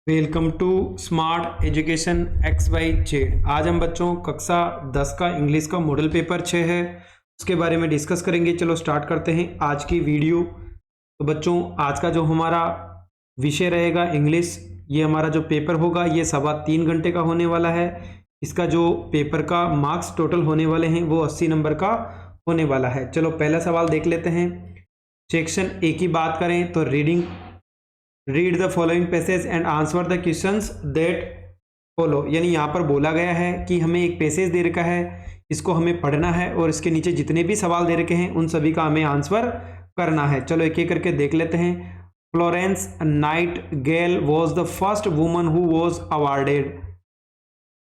Welcome to smart education X Y Z. आज हम बच्चों कक्षा 10 का इंग्लिश का मॉडल पेपर 6 है उसके बारे में डिस्कस करेंगे। चलो स्टार्ट करते हैं आज की वीडियो। तो बच्चों आज का जो हमारा विषय रहेगा इंग्लिश, ये हमारा जो पेपर होगा ये 3.25 घंटे का होने वाला है। इसका जो पेपर का मार्क्स टोटल होने वाले हैं वो 80 नंबर का होने वाला है। चलो पहला सवाल देख लेते हैं। सेक्शन ए की बात करें तो read the following passage and answer the questions that follow. यानी यहाँ पर बोला गया है कि हमें एक पैसेज दे रखा है, इसको हमें पढ़ना है और इसके नीचे जितने भी सवाल दे रखे हैं उन सभी का हमें आंसर करना है। चलो एक एक करके देख लेते हैं। Florence Nightingale was the first woman who was awarded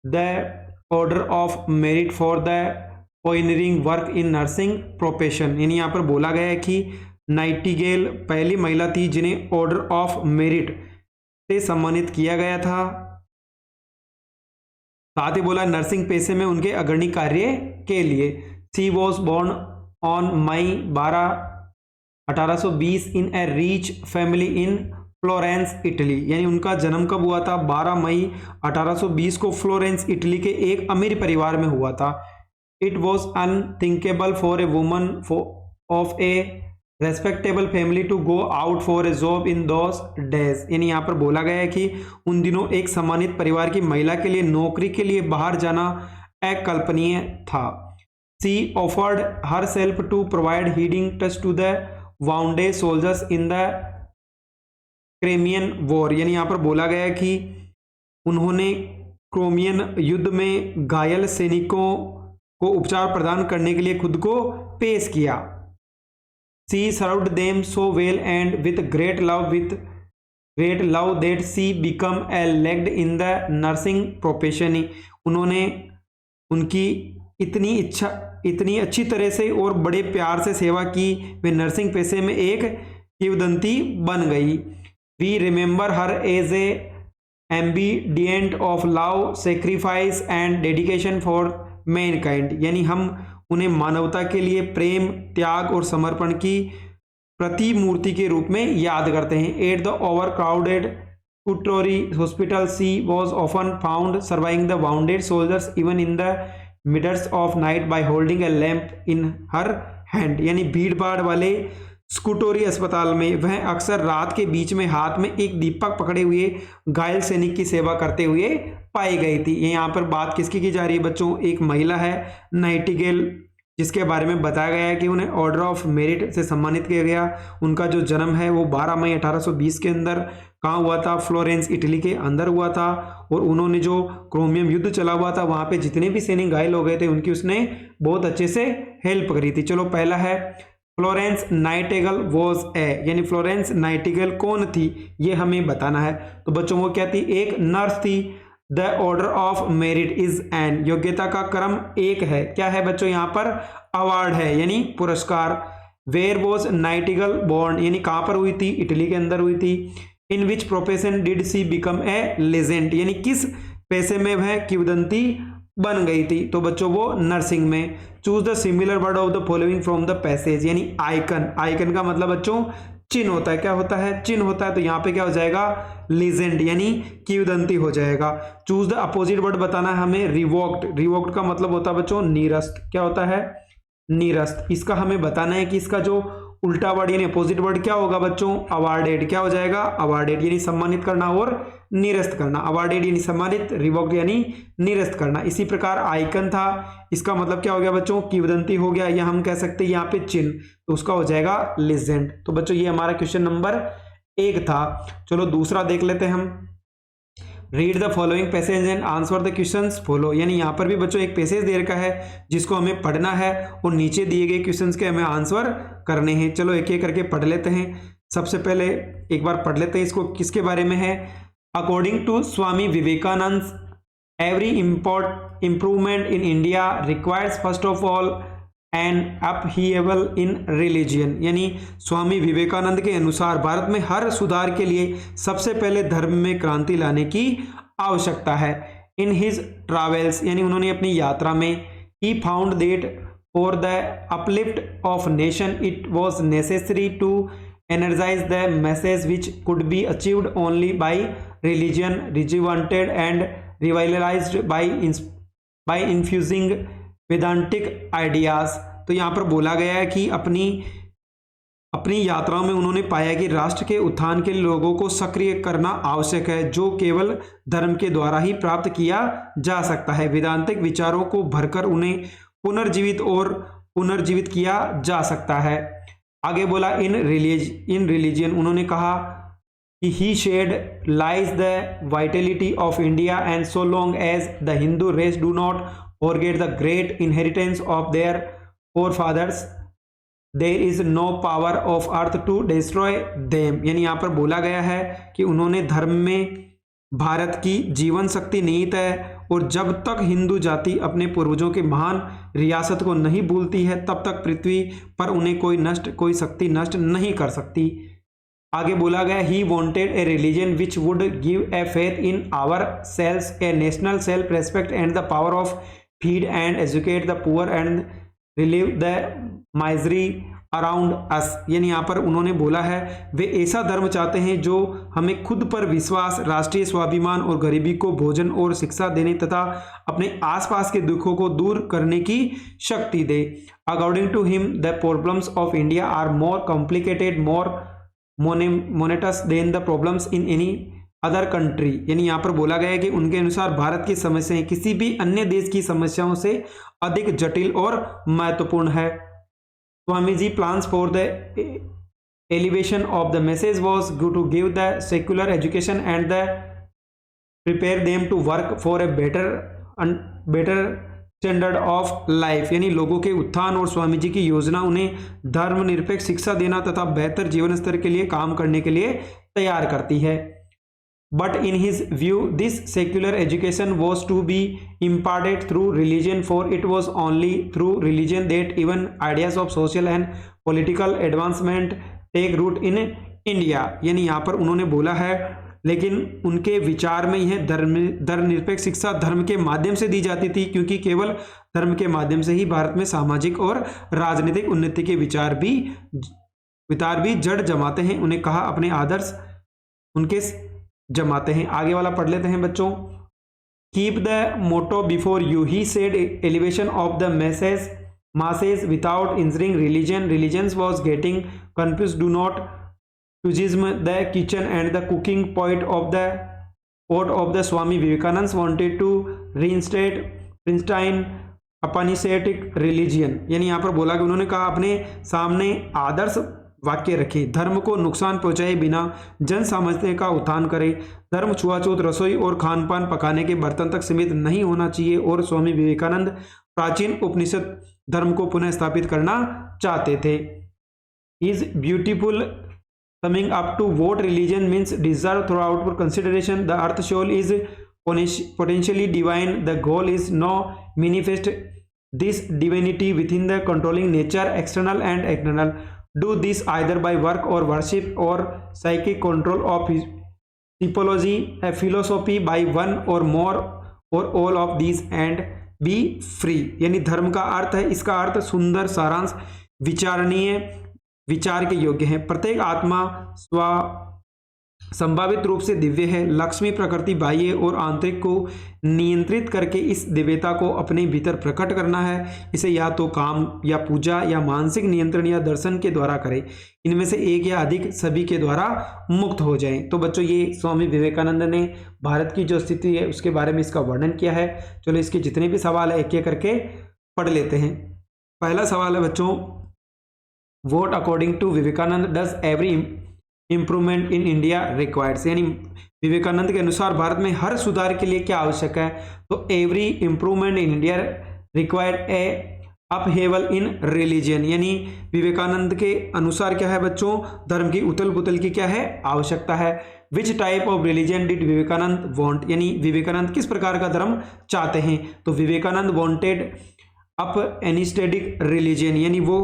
the Order of Merit for the pioneering work in nursing profession. यानी यहाँ पर बोला गया है कि नाइटिंगेल पहली महिला थी जिन्हें ऑर्डर ऑफ मेरिट से सम्मानित किया गया था। साथ ही बोला नर्सिंग पेशे में उनके अग्रणी कार्य के लिए। She was born on May 12, 1820 in a rich family in Florence Italy. यानी उनका जन्म कब हुआ था? 12 मई 1820 को फ्लोरेंस इटली के एक अमीर परिवार में हुआ था। It was unthinkable for a woman of a respectable family to go out for a job in those days. यानी यहाँ पर बोला गया है कि उन दिनों एक सम्मानित परिवार की महिला के लिए नौकरी के लिए बाहर जाना अकल्पनीय था। She offered herself to provide healing touch to the wounded soldiers in the Crimean war. यानी यहाँ पर बोला गया है कि उन्होंने क्रोमियन युद्ध में घायल सैनिकों को उपचार प्रदान करने के लिए खुद को पेश किया। She served them so well and with great love that she became a legend in the nursing profession। उन्होंने उनकी इतनी अच्छी तरह से और बड़े प्यार से सेवा की, वे नर्सिंग पेशे में एक किंवदंती बन गई। We remember her as a embodiment of love, sacrifice and dedication for mankind। यानी हम उन्हें मानवता के लिए प्रेम, त्याग और समर्पण की प्रतिमूर्ति के रूप में याद करते हैं। At the overcrowded Scutari hospital she was often found surviving the wounded soldiers even in the midst of night by holding a lamp in her hand. यानी भीड़ भाड़ वाले स्कूटोरी अस्पताल में वह अक्सर रात के बीच में हाथ में एक दीपक पकड़े हुए घायल सैनिक की सेवा करते हुए पाई गई थी। यहाँ पर बात किसकी की जा रही है बच्चों? एक महिला है नाइटिंगेल, जिसके बारे में बताया गया है कि उन्हें ऑर्डर ऑफ मेरिट से सम्मानित किया गया। उनका जो जन्म है वो 12 मई 1820 के अंदर कहाँ हुआ था? फ्लोरेंस इटली के अंदर हुआ था। और उन्होंने जो क्रोमियम युद्ध चला हुआ था वहाँ पे जितने भी सैनिक घायल हो गए थे उनकी उसने बहुत अच्छे से हेल्प करी थी। चलो पहला है फ्लोरेंस नाइटिंगेल वॉज ए, यानी फ्लोरेंस नाइटिंगेल कौन थी ये हमें बताना है। तो बच्चों वो क्या थी? एक नर्स थी। The Order of merit is an, योग्यता का क्रम एक है। क्या है बच्चों? यहाँ पर अवार्ड है यानी पुरस्कार। वेयर वॉज नाइटिंगेल बोर्न, यानी कहाँ पर हुई थी? इटली के अंदर हुई थी। In which profession did she become a legend, यानी किस पैसे में वह किंवदंती बन गई थी? तो बच्चों वो नर्सिंग में। Choose the similar word of the following from the passage, यानी आइकन। आइकन का मतलब बच्चों चिन्ह होता है। क्या होता है? चिन्ह होता है। तो यहाँ पे क्या हो जाएगा? लीजेंड यानी किंवदंती हो जाएगा। चूज द अपोजिट वर्ड बताना है हमें। रिवोक्ड, रिवोक्ड का मतलब होता है बच्चों निरस्त। क्या होता है? निरस्त। इसका हमें बताना है कि इसका जो उल्टा वर्ड यानी अपोजिट वर्ड क्या होगा बच्चों? अवार्डेड। क्या हो जाएगा? अवार्डेड यानी सम्मानित करना और निरस्त करना। अवार्डेड यानी सम्मानित, रिवोक्ड यानी निरस्त करना। इसी प्रकार आइकन था, इसका मतलब क्या हो गया बच्चों? किंवदंती हो गया, या हम कह सकते हैं यहाँ पे चिन्ह, तो उसका हो जाएगा लेजेंड। तो बच्चों ये हमारा क्वेश्चन नंबर 1 था। चलो दूसरा देख लेते हैं हम। Read the following passage and answer the questions follow. यानी यहाँ पर भी बच्चों एक पैसेज दे रखा है जिसको हमें पढ़ना है और नीचे दिए गए क्वेश्चंस के हमें आंसर करने हैं। चलो एक एक करके पढ़ लेते हैं। सबसे पहले एक बार पढ़ लेते हैं इसको, किसके बारे में है? According to Swami Vivekananda every improvement in India requires first of all an upheaval in religion. यानी स्वामी विवेकानंद के अनुसार भारत में हर सुधार के लिए सबसे पहले धर्म में क्रांति लाने की आवश्यकता है। इन हिज ट्रैवल्स, यानी उन्होंने अपनी यात्रा में, he found that for the uplift of nation it was necessary to energize the message which could be achieved only by religion, rejuvenated and revitalized by infusing वेदांतिक ideas. तो यहाँ पर बोला गया है कि अपनी यात्राओं में उन्होंने पाया कि राष्ट्र के उत्थान के लिए लोगों को सक्रिय करना आवश्यक है, जो केवल धर्म के द्वारा ही प्राप्त किया जा सकता है। वेदांतिक विचारों को भरकर उन्हें पुनर्जीवित किया जा सकता है। आगे बोला इन रिलीजन उन्होंने कहा कि he said lies the vitality of India and so long as the Hindu race do not forget the great inheritance of their forefathers there is no power of earth to destroy them. यानी यहाँ पर बोला गया है कि उन्होंने धर्म में भारत की जीवन शक्ति निहित है और जब तक हिंदू जाति अपने पूर्वजों के महान रियासत को नहीं भूलती है तब तक पृथ्वी पर उन्हें कोई शक्ति नष्ट नहीं कर सकती। आगे बोला गया he wanted a religion which would give a faith in our selves a national self respect and the power of feed and educate the poor and relieve the misery around us. यानी यहाँ पर उन्होंने बोला है वे ऐसा धर्म चाहते हैं जो हमें खुद पर विश्वास, राष्ट्रीय स्वाभिमान और गरीबी को भोजन और शिक्षा देने तथा अपने आसपास के दुखों को दूर करने की शक्ति दे। According to him the problems of India are more complicated, more momentous than the problems in any other country. यानी यहाँ पर बोला गया है कि उनके अनुसार भारत की समस्याएं किसी भी अन्य देश की समस्याओं से अधिक जटिल और महत्वपूर्ण है। Swami ji plans for the elevation of the masses was to give the secular education and the prepare them to work for a better standard of life. यानी लोगों के उत्थान और स्वामी जी की योजना उन्हें धर्मनिरपेक्ष शिक्षा देना तथा बेहतर जीवन स्तर के लिए काम करने के लिए तैयार करती है। But in his view, this secular education was to be imparted through religion, for it was only through religion that even ideas of social and political advancement take root in India। यानी यहाँ पर उन्होंने बोला है लेकिन उनके विचार में यह धर्मनिरपेक्ष शिक्षा धर्म के माध्यम से दी जाती थी, क्योंकि केवल धर्म के माध्यम से ही भारत में सामाजिक और राजनीतिक उन्नति के विचार भी जड़ जमाते हैं। उन्हें कहा अपने आदर्श उनके जमाते हैं। आगे वाला पढ़ लेते हैं बच्चों। Keep the motto before you, he said elevation of the masses without injuring religion, religions was getting confused, do not Sufism the kitchen and the cooking pot of the Swami Vivekananda wanted to reinstate Princeton Upanishadic religion. यानी यहाँ पर बोला कि उन्होंने कहा अपने सामने आदर्श वाक्य रखे, धर्म को नुकसान पहुंचाए बिना जन सामान्य का उत्थान करे, धर्म छुआछूत रसोई और खान पान पकाने के बर्तन तक सीमित नहीं होना चाहिए और स्वामी विवेकानंद प्राचीन उपनिषद धर्म को पुनः स्थापित करना चाहते थे। Is beautiful coming up to what religion means deserve throughout for consideration, the earth soul is potentially divine, the goal is no manifest this divinity within the controlling nature, external and internal, do this either by work or worship or psychic control of typology, a philosophy by one or more or all of these and be free। यानी धर्म का अर्थ है, इसका अर्थ सुंदर सारांश विचारणीय विचार के योग्य है, प्रत्येक आत्मा संभावित रूप से दिव्य है, लक्ष्मी प्रकृति बाह्य और आंतरिक को नियंत्रित करके इस दिव्यता को अपने भीतर प्रकट करना है, इसे या तो काम या पूजा या मानसिक नियंत्रण या दर्शन के द्वारा करें, इनमें से एक या अधिक सभी के द्वारा मुक्त हो जाएं। तो बच्चों ये स्वामी विवेकानंद ने भारत की जो स्थिति है उसके बारे में इसका वर्णन किया है। चलो इसके जितने भी सवाल है एक एक करके पढ़ लेते हैं। पहला सवाल है बच्चों, what according to Vivekananda does every improvement in India requires. यानी विवेकानंद के अनुसार भारत में हर सुधार के लिए क्या आवश्यक है, तो every improvement in India required a upheaval in religion. यानी विवेकानंद के अनुसार क्या है बच्चों, धर्म की उथल पुथल की क्या है आवश्यकता है। Which type of religion did Vivekananda want, यानी विवेकानंद किस प्रकार का धर्म चाहते हैं, तो Vivekananda wanted up anaesthetic religion, यानी वो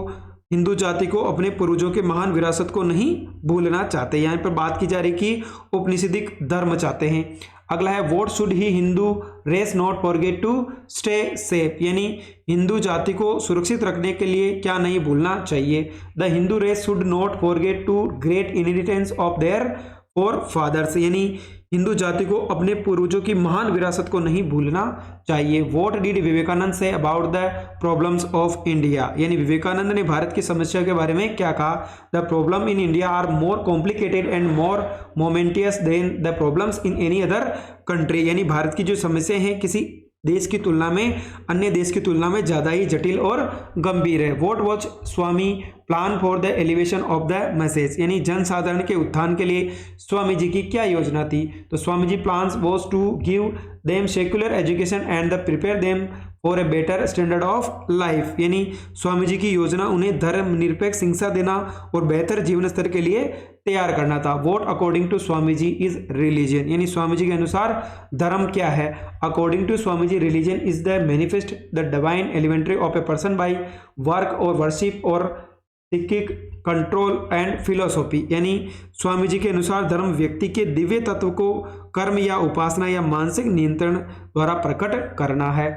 हिंदू जाति को अपने पूर्वजों के महान विरासत को नहीं भूलना चाहते। यहाँ पर बात की जा रही कि उपनिषदिक धर्म चाहते हैं। अगला है what should he Hindu race not forget to stay safe, यानी हिंदू जाति को सुरक्षित रखने के लिए क्या नहीं भूलना चाहिए। The Hindu race should not forget to great inheritance of their forefathers, यानी हिंदू जाति को अपने पूर्वजों की महान विरासत को नहीं भूलना चाहिए। What did Vivekananda say about the problems of India, यानी विवेकानंद ने भारत की समस्या के बारे में क्या कहा। The problem in India are more complicated and more momentous than the problems in any other country, यानी भारत की जो समस्याएं हैं किसी देश की तुलना में, अन्य देश की तुलना में ज़्यादा ही जटिल और गंभीर है। What was Swami plan for the elevation of the message, यानी जनसाधारण के उत्थान के लिए स्वामी जी की क्या योजना थी। तो Swami ji plans was to give them secular education and the prepare them for a better standard of life, यानी स्वामी जी की योजना उन्हें धर्म निरपेक्ष शिक्षा देना और बेहतर जीवन स्तर के लिए तैयार करना था। What according to Swami ji is religion, यानी स्वामी जी के अनुसार धर्म क्या है। According to Swami ji religion is the manifest the divine elementary of a person by work or worship or psychic control and philosophy, यानी स्वामी जी के अनुसार धर्म व्यक्ति के दिव्य तत्व को कर्म या उपासना या मानसिक नियंत्रण द्वारा प्रकट करना है।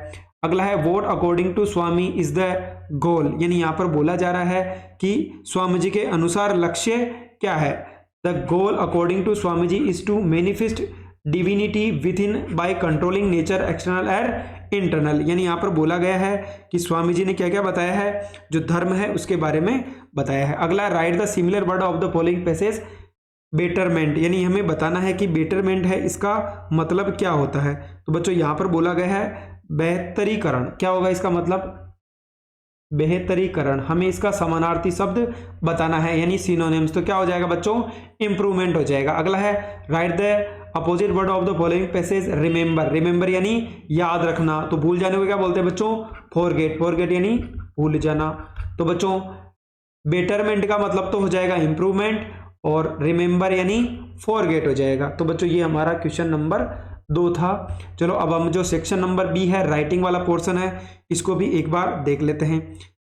अगला है what according to Swami is the goal, यानी यहाँ पर बोला जा रहा है कि स्वामी जी के अनुसार लक्ष्य क्या है। The goal according to Swami ji is to manifest divinity within by controlling nature external and internal, यानी यहाँ पर बोला गया है कि स्वामी जी ने क्या क्या बताया है, जो धर्म है उसके बारे में बताया है। अगला right the similar word of the following passage. Betterment, यानी हमें बताना है कि बेटरमेंट है इसका मतलब क्या होता है। तो बच्चों यहाँ पर बोला गया है बेहतरीकरण, क्या होगा इसका मतलब, बेहतरीकरण। हमें इसका समानार्थी शब्द बताना है यानी सिनोनिम्स, तो क्या हो जाएगा बच्चों, इंप्रूवमेंट हो जाएगा। अगला है right the opposite word of the following passage. Remember, remember यानी याद रखना, तो भूल जाने को क्या बोलते हैं बच्चों, फॉरगेट, फॉरगेट यानी भूल जाना। तो बच्चों बेटरमेंट का मतलब तो हो जाएगा इंप्रूवमेंट और रिमेंबर यानी फॉरगेट हो जाएगा। तो बच्चों ये हमारा क्वेश्चन नंबर 2 था। चलो अब हम जो सेक्शन नंबर बी है राइटिंग वाला पोर्शन है इसको भी एक बार देख लेते हैं।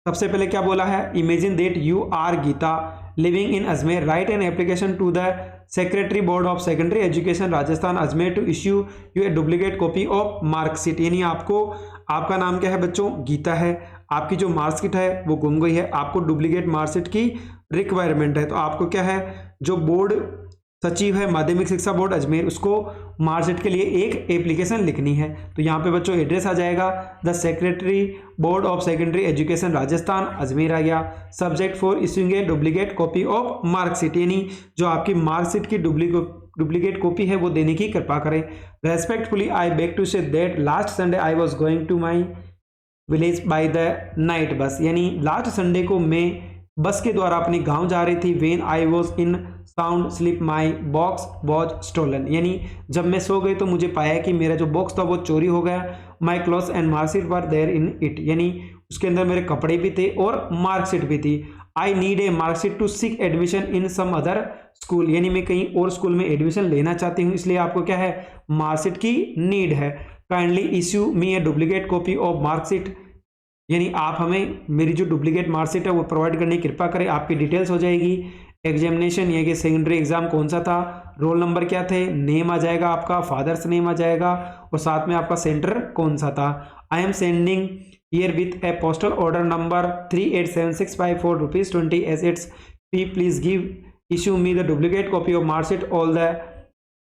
सबसे पहले क्या बोला है, imagine that you are Geeta living in Ajmer, write an application to the secretary board of secondary education Rajasthan Ajmer to issue you a duplicate copy of marksheet, यानी आपको, आपका नाम क्या है बच्चों, गीता है, आपकी जो मार्कशीट है वो गुम गई है, आपको डुप्लीकेट मार्कशीट की रिक्वायरमेंट है। तो आपको क्या है, जो बोर्ड सचिव है माध्यमिक शिक्षा बोर्ड अजमेर उसको मार्कशीट के लिए एक एप्लीकेशन लिखनी है। तो यहाँ पे बच्चों एड्रेस आ जाएगा the secretary board of secondary education Rajasthan Ajmer आ गया। Subject for issuing a duplicate copy of marksheet, यानी जो आपकी मार्कशीट की डुप्लीकेट कॉपी है वो देने की कृपा करें। Respectfully I beg to say that last Sunday I was going to my village by the night bus, यानी लास्ट संडे को मैं बस के द्वारा अपने गांव जा रही थी। When I was in sound sleep my box was stolen, यानी जब मैं सो गई तो मुझे पाया कि मेरा जो बॉक्स था वो चोरी हो गया। My clothes and marksheet were there in it, यानी उसके अंदर मेरे कपड़े भी थे और मार्कशीट भी थी। I need a marksheet to seek admission in some other school, यानी मैं कहीं और स्कूल में एडमिशन लेना चाहती हूँ, इसलिए आपको क्या है, मार्कशीट की नीड है। Kindly issue me A duplicate copy of marksheet, यानी आप हमें मेरी जो डुप्लीकेट मार्कशीट है वो प्रोवाइड करने की कृपा करें। आपकी डिटेल्स हो जाएगी, एग्जामिनेशन यानी कि सेकेंडरी एग्जाम कौन सा था, रोल नंबर क्या थे, नेम आ जाएगा आपका, फादर्स नेम आ जाएगा और साथ में आपका सेंटर कौन सा था। I am sending herewith a postal order number 387654 ₹20 as its fee, please give issue me the duplicate copy of marksheet all the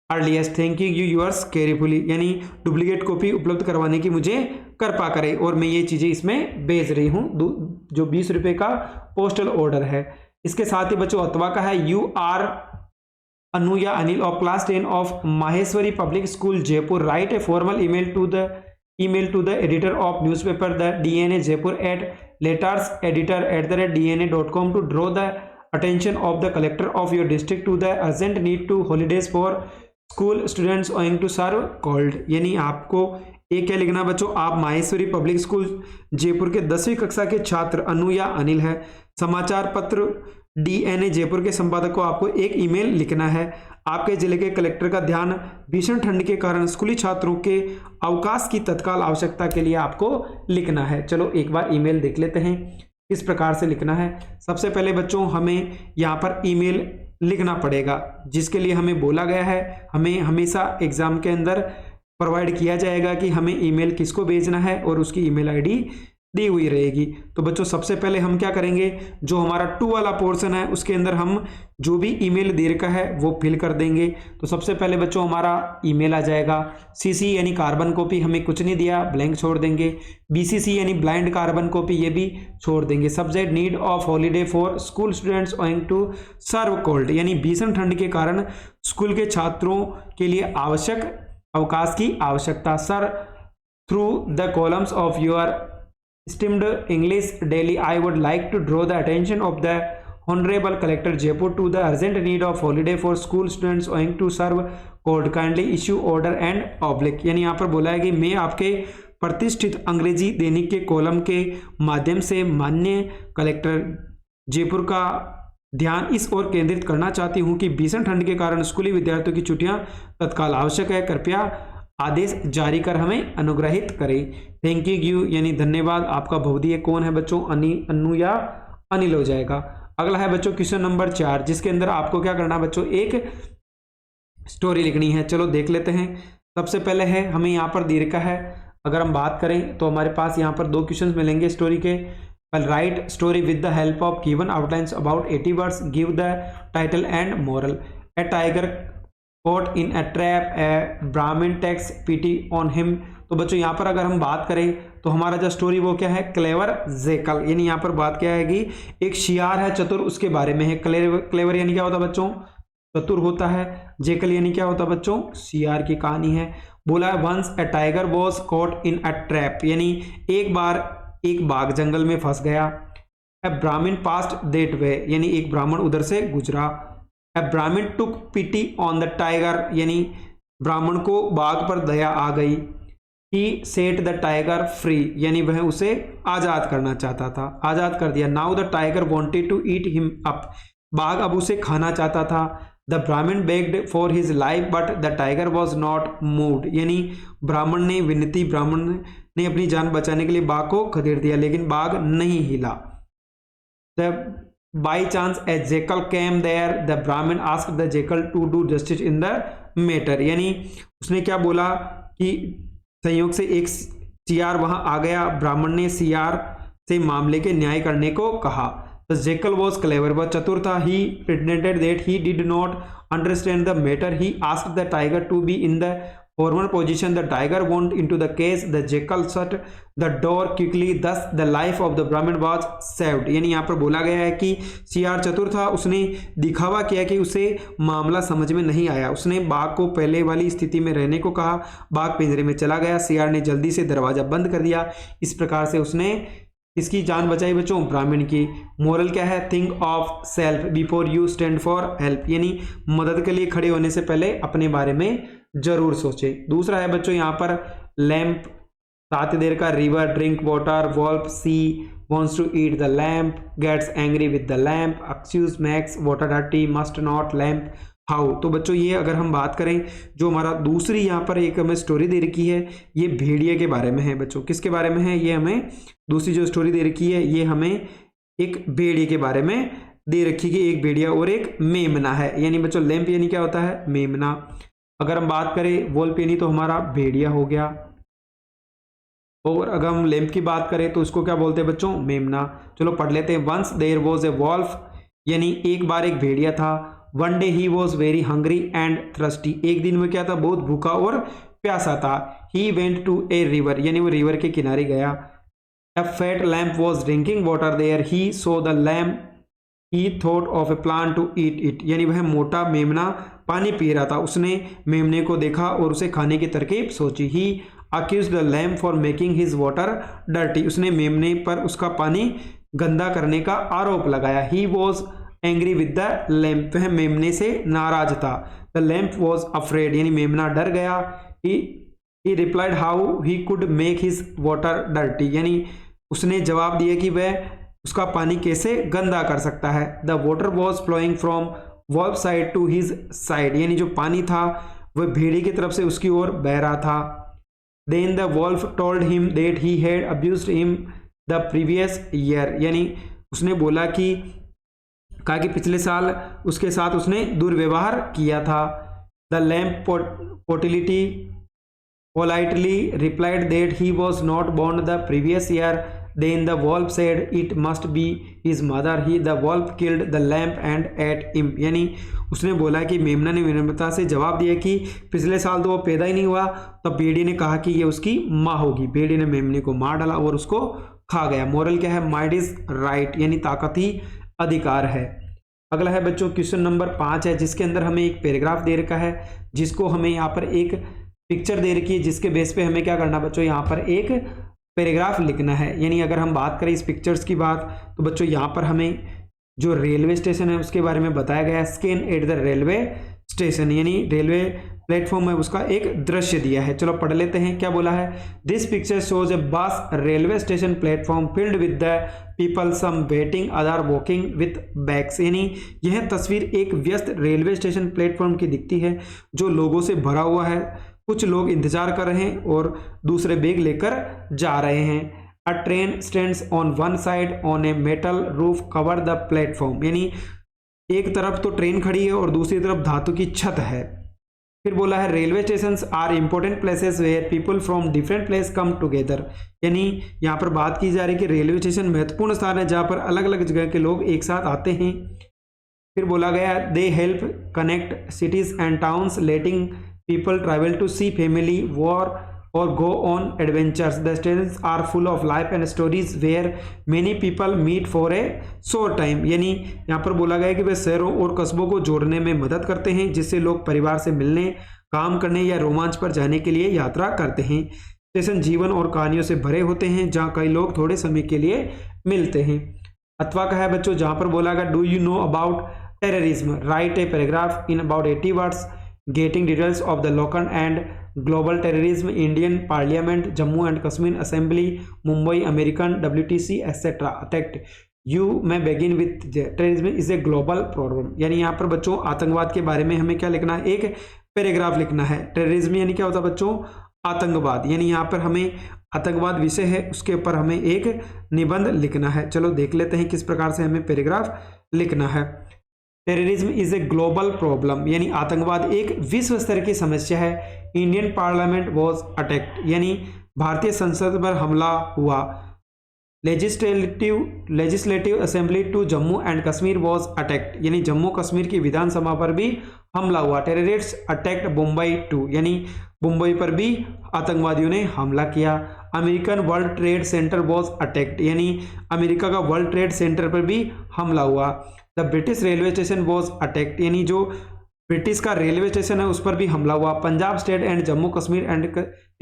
earliest, thanking you yours carefully, यानी duplicate copy उपलब्ध करवाने की मुझे कृपा करें और मैं ये चीज़ें इसमें भेज रही हूँ, जो 20 रुपये का पोस्टल ऑर्डर है। इसके साथ ही बच्चों अथवा का है, यू आर अनु या Anil of class 10 of Maheshwari public school Jaipur, write a formal email to the editor of newspaper the DNA Jaipur at letterseditor@dna.com to draw the attention of the collector of your district to the urgent need to holidays for school students owing to serve called, यानी आपको एक क्या लिखना बच्चों, आप Maheshwari public school Jaipur के 10वीं कक्षा के छात्र अनु या अनिल है, समाचार पत्र DNA जयपुर के संपादक को आपको एक ईमेल लिखना है। आपके जिले के कलेक्टर का ध्यान भीषण ठंड के कारण स्कूली छात्रों के अवकाश की तत्काल आवश्यकता के लिए आपको लिखना है। चलो एक बार ईमेल देख लेते हैं किस प्रकार से लिखना है। सबसे पहले बच्चों हमें यहाँ पर ईमेल लिखना पड़ेगा, जिसके लिए हमें बोला गया है। हमें हमेशा एग्जाम के अंदर प्रोवाइड किया जाएगा कि हमें ईमेल किसको भेजना है और उसकी ईमेल आईडी दी हुई रहेगी। तो बच्चों सबसे पहले हम क्या करेंगे, जो हमारा 2 वाला पोर्शन है उसके अंदर हम जो भी ईमेल दे रखा है वो फिल कर देंगे। तो सबसे पहले बच्चों हमारा ईमेल आ जाएगा। सीसी यानी कार्बन कॉपी, हमें कुछ नहीं दिया, ब्लैंक छोड़ देंगे। बीसीसी यानी ब्लाइंड कार्बन कॉपी, ये भी छोड़ देंगे। Subject need of holiday for school students owing to severe cold, यानी भीषण ठंड के कारण स्कूल के छात्रों के लिए आवश्यक अवकाश की आवश्यकता। Sir, through the columns of your esteemed English daily, I would like to draw the attention of the Honorable Collector Jaipur to the urgent need of holiday for school students owing to serve code. Kindly issue order and oblique, यानी यहाँ पर बोला है कि मैं आपके प्रतिष्ठित अंग्रेजी दैनिक के कॉलम के माध्यम से माननीय कलेक्टर जयपुर का ध्यान इस ओर केंद्रित करना चाहती हूँ कि भीषण ठंड के कारण स्कूली विद्यार्थियों की छुट्टियां तत्काल आवश्यक है। कृपया आदेश जारी कर हमें अनुग्रहित करें। थैंक यू यानी धन्यवाद। आपका बहुधीय कौन है बच्चों, अनु या अनिल हो जाएगा। अगला है बच्चों क्वेश्चन नंबर 4, जिसके अंदर आपको क्या करना है बच्चों, एक स्टोरी लिखनी है। चलो देख लेते हैं। सबसे पहले है हमें यहाँ पर दे रखा है, अगर हम बात करें तो हमारे पास यहाँ पर 2 क्वेश्चन मिलेंगे स्टोरी के। Right story with the help of given outlines about 80 words, give the title and moral. A tiger caught in a trap, a Brahmin takes pity on him। तो बच्चों यहाँ पर अगर हम बात करें तो हमारा जो स्टोरी वो क्या है, क्लेवर जेकल, यानी यहाँ पर बात क्या है कि एक शियार है चतुर, उसके बारे में है। क्लेवर यानी क्या होता है बच्चों, चतुर होता है। जेकल यानी क्या होता है बच्चों, शियार की कहानी है। बोला है once a tiger was caught in a trap, यानी एक बार एक बाघ जंगल में फंस गया। ए ब्राह्मण पास्ट दैट वे, यानी एक ब्राह्मण उधर से गुजरा। A Brahmin took pity on the tiger, यानी ब्राह्मण को बाघ पर दया आ गई। He set the tiger free, यानी वह उसे आजाद करना चाहता था, आजाद कर दिया। Now the tiger wanted to eat him up, बाघ अब उसे खाना चाहता था। The Brahmin begged for his life but the tiger was not moved, यानी ब्राह्मण ने अपनी जान बचाने के लिए बाघ को खदेड़ दिया, लेकिन बाघ नहीं हिला। By chance a jackal came there, the Brahmin asked the jackal to do justice in the matter, यानी उसने क्या बोला कि संयोग से एक सियार वहां आ गया, ब्राह्मण ने सियार से मामले के न्याय करने को कहा। The jackal was clever, वह चतुर था। He pretended that he did not understand the matter. He asked the tiger to be in the former position. The tiger went into the cage. The jackal shut the door quickly. Thus the life of the Brahmin was saved, यानी यहाँ पर बोला गया है कि सियार चतुर था, उसने दिखावा किया कि उसे मामला समझ में नहीं आया। उसने बाघ को पहले वाली स्थिति में रहने को कहा। बाघ पिंजरे में चला गया, सियार ने जल्दी से दरवाजा बंद कर दिया। इस प्रकार से उसने इसकी जान बचाई बच्चों, ब्राह्मण की। मोरल क्या है, think of self before you stand for help, यानी मदद के लिए खड़े होने से पहले अपने बारे में जरूर सोचे। दूसरा है बच्चों यहाँ पर लैंप, साथ देर का river, drink water, wolf see wants to eat the lamp, gets angry with the lamp, accuse makes water dirty, must not lamp how। तो बच्चों ये अगर हम बात करें, जो हमारा दूसरी यहाँ पर एक हमें स्टोरी दे रखी है, ये भेड़िए के बारे में है बच्चों। किसके बारे में है, ये हमें दूसरी जो स्टोरी दे रखी है ये हमें एक भेड़िए के बारे में दे रखी है, एक भेड़िया और एक मेमना है। यानी बच्चों लैंप यानी क्या होता है, मेमना। अगर हम बात करें वोल्फ यानी तो हमारा भेड़िया हो गया, और अगर हम लैंप की बात करें तो उसको क्या बोलते हैं बच्चों, मेमना। चलो पढ़ लेते हैं। Once there was a wolf, यानी एक बार एक भेड़िया था। One day he was very hungry and thirsty, एक दिन में क्या था, बहुत भूखा और प्यासा था। He went to a river, यानी वो रिवर के किनारे गया। A fat lamb was drinking water there, he saw the lamb, he thought of a plan to eat it, यानी वह मोटा मेमना पानी पी रहा था, उसने मेमने को देखा और उसे खाने की तरकीब सोची। ही accused the lamb for making his water dirty, उसने मेमने पर उसका पानी गंदा करने का आरोप लगाया। He was angry with the lamb, वह मेमने से नाराज था। The lamb was afraid, यानी मेमना डर गया। He replied how he could make his water dirty, यानी उसने जवाब दिया कि वह उसका पानी कैसे गंदा कर सकता है। The water was flowing from wolf side to his side, यानी जो पानी था वह भेड़ी की तरफ से उसकी ओर बह रहा था। Then the wolf told him that he had abused him the previous year, यानी उसने बोला कि कहा कि पिछले साल उसके साथ उसने दुर्व्यवहार किया था। The lamp politely replied that he was not born the previous year. Then the wolf said it must be his mother. The wolf killed the lamb and ate him. यानी उसने बोला कि मेमना ने विनम्रता से जवाब दिया कि पिछले साल तो वो पैदा ही नहीं हुआ। तब भेड़िए ने कहा कि ये उसकी माँ होगी। भेड़िए ने मेमने को मार डाला और उसको खा गया। मोरल क्या है? माइट इज राइट, यानी ताकत ही अधिकार है। अगला है बच्चों क्वेश्चन नंबर 5 है, जिसके अंदर हमें एक पैराग्राफ दे रखा है, जिसको हमें यहाँ पर एक पिक्चर दे रखी है, जिसके बेस पे हमें क्या करना बच्चों, यहाँ पर एक पैराग्राफ लिखना है। यानी अगर हम बात करें इस पिक्चर्स की बात, तो बच्चों यहाँ पर हमें जो रेलवे स्टेशन है उसके बारे में बताया गया है। Scan at the railway station, यानी रेलवे प्लेटफॉर्म है उसका एक दृश्य दिया है। चलो पढ़ लेते हैं क्या बोला है। This picture shows a bus railway station platform filled with the people, some waiting other walking with bags. यानी यह तस्वीर एक व्यस्त रेलवे स्टेशन प्लेटफॉर्म की दिखती है जो लोगों से भरा हुआ है। कुछ लोग इंतजार कर रहे हैं और दूसरे बैग लेकर जा रहे हैं। अ train stands on one side on a metal roof cover the platform, यानी एक तरफ तो ट्रेन खड़ी है और दूसरी तरफ धातु की छत है। फिर बोला है railway stations are important places where people from different place come together, यानी यहाँ पर बात की जा रही है कि रेलवे स्टेशन महत्वपूर्ण स्थान है जहाँ पर अलग अलग जगह के लोग एक साथ आते हैं। फिर बोला गया they help connect cities and towns, letting people travel to see family, war or go on adventures. The stations are full of life and stories where many people meet for a short time. यानी यहाँ पर बोला गया है कि वे शहरों और कस्बों को जोड़ने में मदद करते हैं, जिससे लोग परिवार से मिलने, काम करने या रोमांच पर जाने के लिए यात्रा करते हैं। स्टेशन जीवन और कहानियों से भरे होते हैं जहाँ कई लोग थोड़े समय के लिए मिलते हैं। अथवा का है बच्चों जहाँ पर बोला गया do you know about terrorism, right a paragraph in about 80 words getting details of the local and global terrorism, Indian Parliament, Jammu and Kashmir Assembly, Mumbai, American WTC etc. attacked. You may begin with terrorism is a global problem. यानी यहाँ पर बच्चों आतंकवाद के बारे में हमें क्या लिखना है, एक पैराग्राफ लिखना है। टेररिज्म यानी क्या होता है बच्चों, आतंकवाद, यानी यहाँ पर हमें आतंकवाद विषय है उसके ऊपर हमें एक निबंध लिखना है। चलो देख लेते हैं किस प्रकार से हमें पैराग्राफ लिखना है। Terrorism is a global problem, यानी आतंकवाद एक विश्व स्तर की समस्या है। इंडियन पार्लियामेंट वॉज अटैक्ड, यानी भारतीय संसद पर हमला हुआ। Legislative assembly to Jammu and Kashmir was attacked, यानी जम्मू कश्मीर की विधानसभा पर भी हमला हुआ। टेररिस्ट अटैक्ड मुंबई टू, यानी मुंबई पर भी आतंकवादियों ने हमला किया। American world trade centre was attacked, यानी अमेरिका का वर्ल्ड ट्रेड सेंटर पर भी हमला हुआ। The British railway station was attacked, यानी जो ब्रिटिश का रेलवे स्टेशन है उस पर भी हमला हुआ। Punjab state and Jammu Kashmir and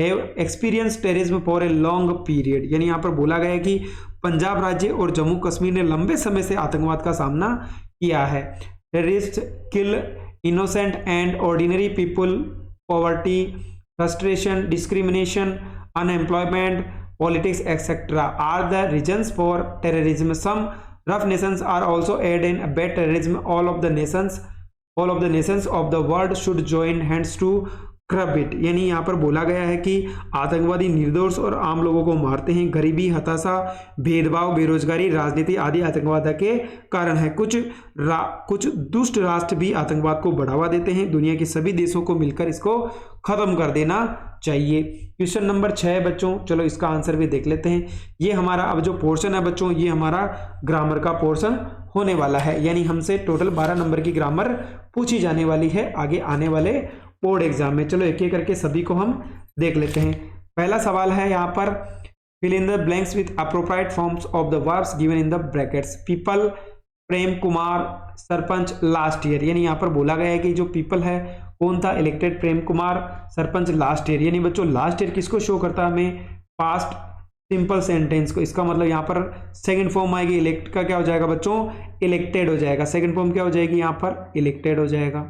have experience terrorism for a long period, यानी यहाँ पर बोला गया है कि पंजाब राज्य और जम्मू कश्मीर ने लंबे समय से आतंकवाद का सामना किया है। Terrorist kill innocent and ordinary people, poverty, frustration, discrimination, unemployment, politics etcetera are the reasons for terrorism. Some rough nations are also aid in abet terrorism. All of the nations of the world should join hands to curb it. यानी यहाँ पर बोला गया है कि आतंकवादी निर्दोष और आम लोगों को मारते हैं। गरीबी, हताशा, भेदभाव, बेरोजगारी, राजनीति आदि आतंकवाद के कारण है। कुछ दुष्ट राष्ट्र भी आतंकवाद को बढ़ावा देते हैं। दुनिया के सभी देशों को मिलकर इसको खत्म कर देना चाहिए। क्वेश्चन नंबर 6 है बच्चों, चलो इसका आंसर भी देख लेते हैं। ये हमारा अब जो पोर्शन है बच्चों, ये हमारा ग्रामर का पोर्शन होने वाला है, यानी हमसे टोटल 12 नंबर की ग्रामर पूछी जाने वाली है आगे आने वाले बोर्ड एग्जाम में। चलो एक एक करके सभी को हम देख लेते हैं। पहला सवाल है यहाँ पर fill in the blanks with appropriate forms of the verbs given in the brackets. People, Prem Kumar, sarpanch, last year, यानी यहाँ पर बोला गया है कि जो पीपल है कौन था, इलेक्टेड प्रेम कुमार, सरपंच लास्ट ईयर, यानी बच्चों लास्ट ईयर किसको शो करता है हमें, पास्ट सिंपल सेंटेंस को। इसका मतलब यहाँ पर सेकंड फॉर्म आएगी, इलेक्ट का क्या हो जाएगा बच्चों, इलेक्टेड हो जाएगा। सेकंड फॉर्म क्या हो जाएगी यहाँ पर, इलेक्टेड हो जाएगा।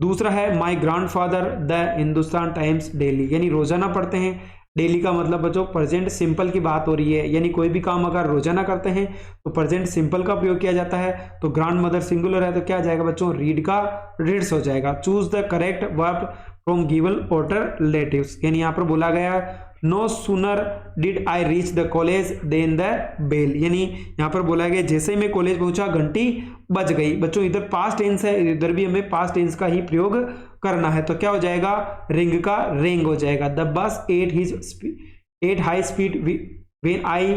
दूसरा है माई grandfather the Hindustan times daily, यानी रोजाना पढ़ते हैं। डेली का मतलब बच्चों प्रेजेंट सिंपल की बात हो रही है, यानी कोई भी काम अगर रोजाना करते हैं तो प्रेजेंट सिंपल का प्रयोग किया जाता है। तो ग्रैंड मदर सिंगुलर है तो क्या आ जाएगा बच्चों, रीड का रीड्स हो जाएगा। Choose the correct verb from given alternatives, यानी यहाँ पर बोला गया no sooner did I reach the college then the bell, यानी यहाँ पर बोला गया जैसे ही मैं कॉलेज पहुंचा घंटी बज गई। बच्चों इधर पास्ट टेंस है, इधर भी हमें पास्ट टेंस का ही प्रयोग करना है, तो क्या हो जाएगा, रिंग का रेंग हो जाएगा। The bus at high speed when I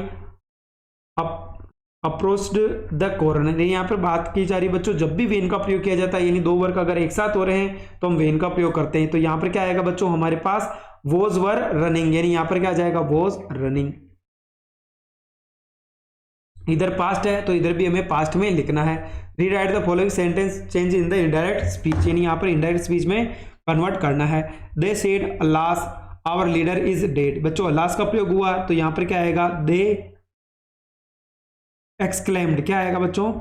approached the corner. यहाँ पर बात की जा रही बच्चों, जब भी वेन का प्रयोग किया जाता है, यानी दो वर्ग अगर एक साथ हो रहे हैं तो हम वेन का प्रयोग करते हैं। तो यहाँ पर क्या आएगा बच्चों, हमारे पास वॉज वर रनिंग, यानी यहाँ पर क्या आ जाएगा, वॉज रनिंग। इधर पास्ट है तो इधर भी हमें पास्ट में लिखना है। Rewrite the following sentence change in the indirect speech, यानी यहाँ पर इनडायरेक्ट स्पीच में कन्वर्ट करना है। They said alas our leader is dead. बच्चों अल्लास का प्रयोग हुआ तो यहाँ पर क्या आएगा, दे एक्सक्लेम्ड, क्या आएगा बच्चों,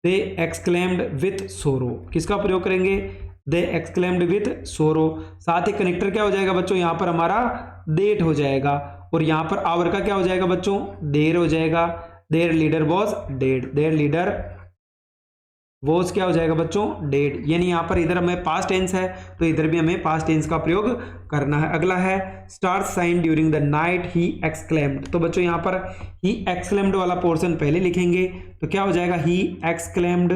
दे एक्सक्लेम्ड विथ सोरो। किसका प्रयोग करेंगे, दे एक्सक्लेम्ड विथ सोरो। साथ ही कनेक्टर क्या हो जाएगा बच्चों, यहां पर हमारा देट हो जाएगा, और यहां पर आवर का क्या हो जाएगा बच्चों, देर हो जाएगा। There leader was dead, there leader was क्या हो जाएगा बच्चों, डेड, यानी यहां पर इधर हमें पास्ट टेंस है तो इधर भी हमें पास्ट टेंस का प्रयोग करना है। अगला है star shine during the night he exclaimed. तो बच्चों यहां पर ही एक्सक्लेम्ड वाला पोर्शन पहले लिखेंगे, तो क्या हो जाएगा, ही एक्सक्लेम्ड,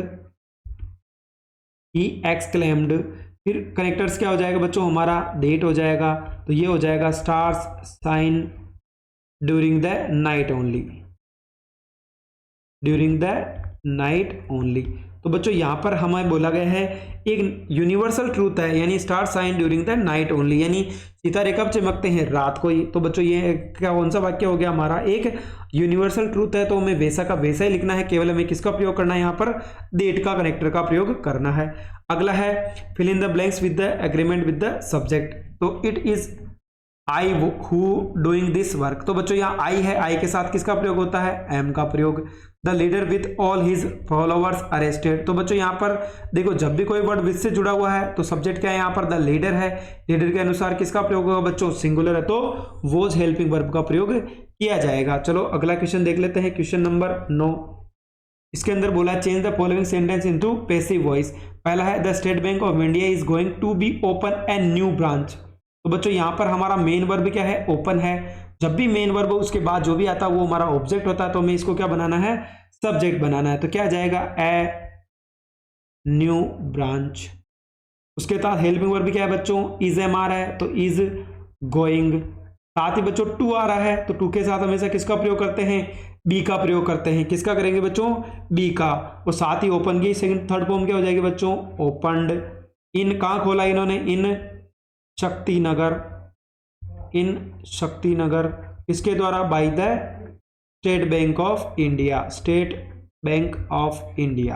ही एक्सक्लेम्ड। फिर कनेक्टर्स क्या हो जाएगा बच्चों, हमारा डेट हो जाएगा, तो ये हो जाएगा stars shine during the night only, during the night only. तो बच्चों यहां पर हमें बोला गया है एक यूनिवर्सल ट्रूथ है, यानी star shine during the night only, यानी सितारे कब चमकते हैं, रात को ही। तो बच्चों ये क्या कौन सा वाक्य हो गया हमारा, एक यूनिवर्सल ट्रूथ है, तो हमें वैसा का वैसा ही लिखना है, केवल हमें किसका प्रयोग करना है, यहाँ पर डेट का कनेक्टर का प्रयोग करना है। अगला है fill in the blanks with the agreement with the subject. तो it is I who doing this work. तो बच्चों यहाँ आई है, आई के साथ किसका प्रयोग होता है, एम का प्रयोग। The leader with all his followers arrested. तो बच्चों यहाँ पर देखो जब भी कोई वर्ड विथ से जुड़ा हुआ है तो सब्जेक्ट क्या है, यहाँ पर द लीडर है, लीडर के अनुसार किसका प्रयोग होगा बच्चों, सिंगुलर है तो वॉज हेल्पिंग वर्ब का प्रयोग किया जाएगा। चलो अगला क्वेश्चन देख लेते हैं, क्वेश्चन नंबर 9। इसके अंदर बोला change the following sentence into passive voice. पहला है the State Bank of India is going to be open a new branch. तो बच्चों यहाँ पर हमारा मेन वर्ब क्या है, ओपन है। जब भी मेन वर्ब उसके बाद जो भी आता है वो हमारा ऑब्जेक्ट होता है, तो हमें इसको क्या बनाना है, सब्जेक्ट बनाना है। तो क्या जाएगा, ए न्यू ब्रांच। उसके साथ हेल्पिंग वर्ब क्या है बच्चों, इज एम आ रहा है तो इज गोइंग। साथ ही बच्चों टू आ रहा है तो टू के साथ हमेशा किसका प्रयोग करते हैं, बी का प्रयोग करते हैं। किसका करेंगे बच्चों, बी का। और साथ ही ओपन की सेकंड थर्ड फॉर्म क्या हो जाएगी बच्चों, ओपन्ड। इन कहाँ खोला इन्होंने, इन शक्तिनगर, इन शक्तिनगर। इसके द्वारा by the State Bank of India, State Bank of India.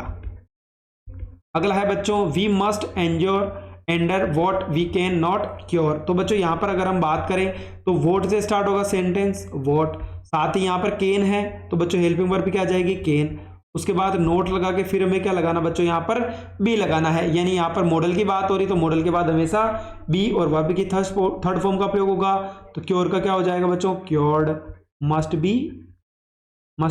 अगला है बच्चों we must endure what we cannot cure. तो बच्चों यहां पर अगर हम बात करें तो वोट से स्टार्ट होगा सेंटेंस, वोट। साथ ही यहां पर कैन है तो बच्चों हेल्पिंग वर्ब क्या आ जाएगी, कैन। उसके बाद नोट लगा के फिर हमें क्या लगाना बच्चों, यहाँ पर बी लगाना है, यानी यहाँ पर मॉडल की बात हो रही तो मॉडल के बाद हमेशा बी और वर्ब की थर्ड फॉर्म का प्रयोग होगा। तो क्योर का क्या हो जाएगा बच्चों, क्योर्ड। मस्ट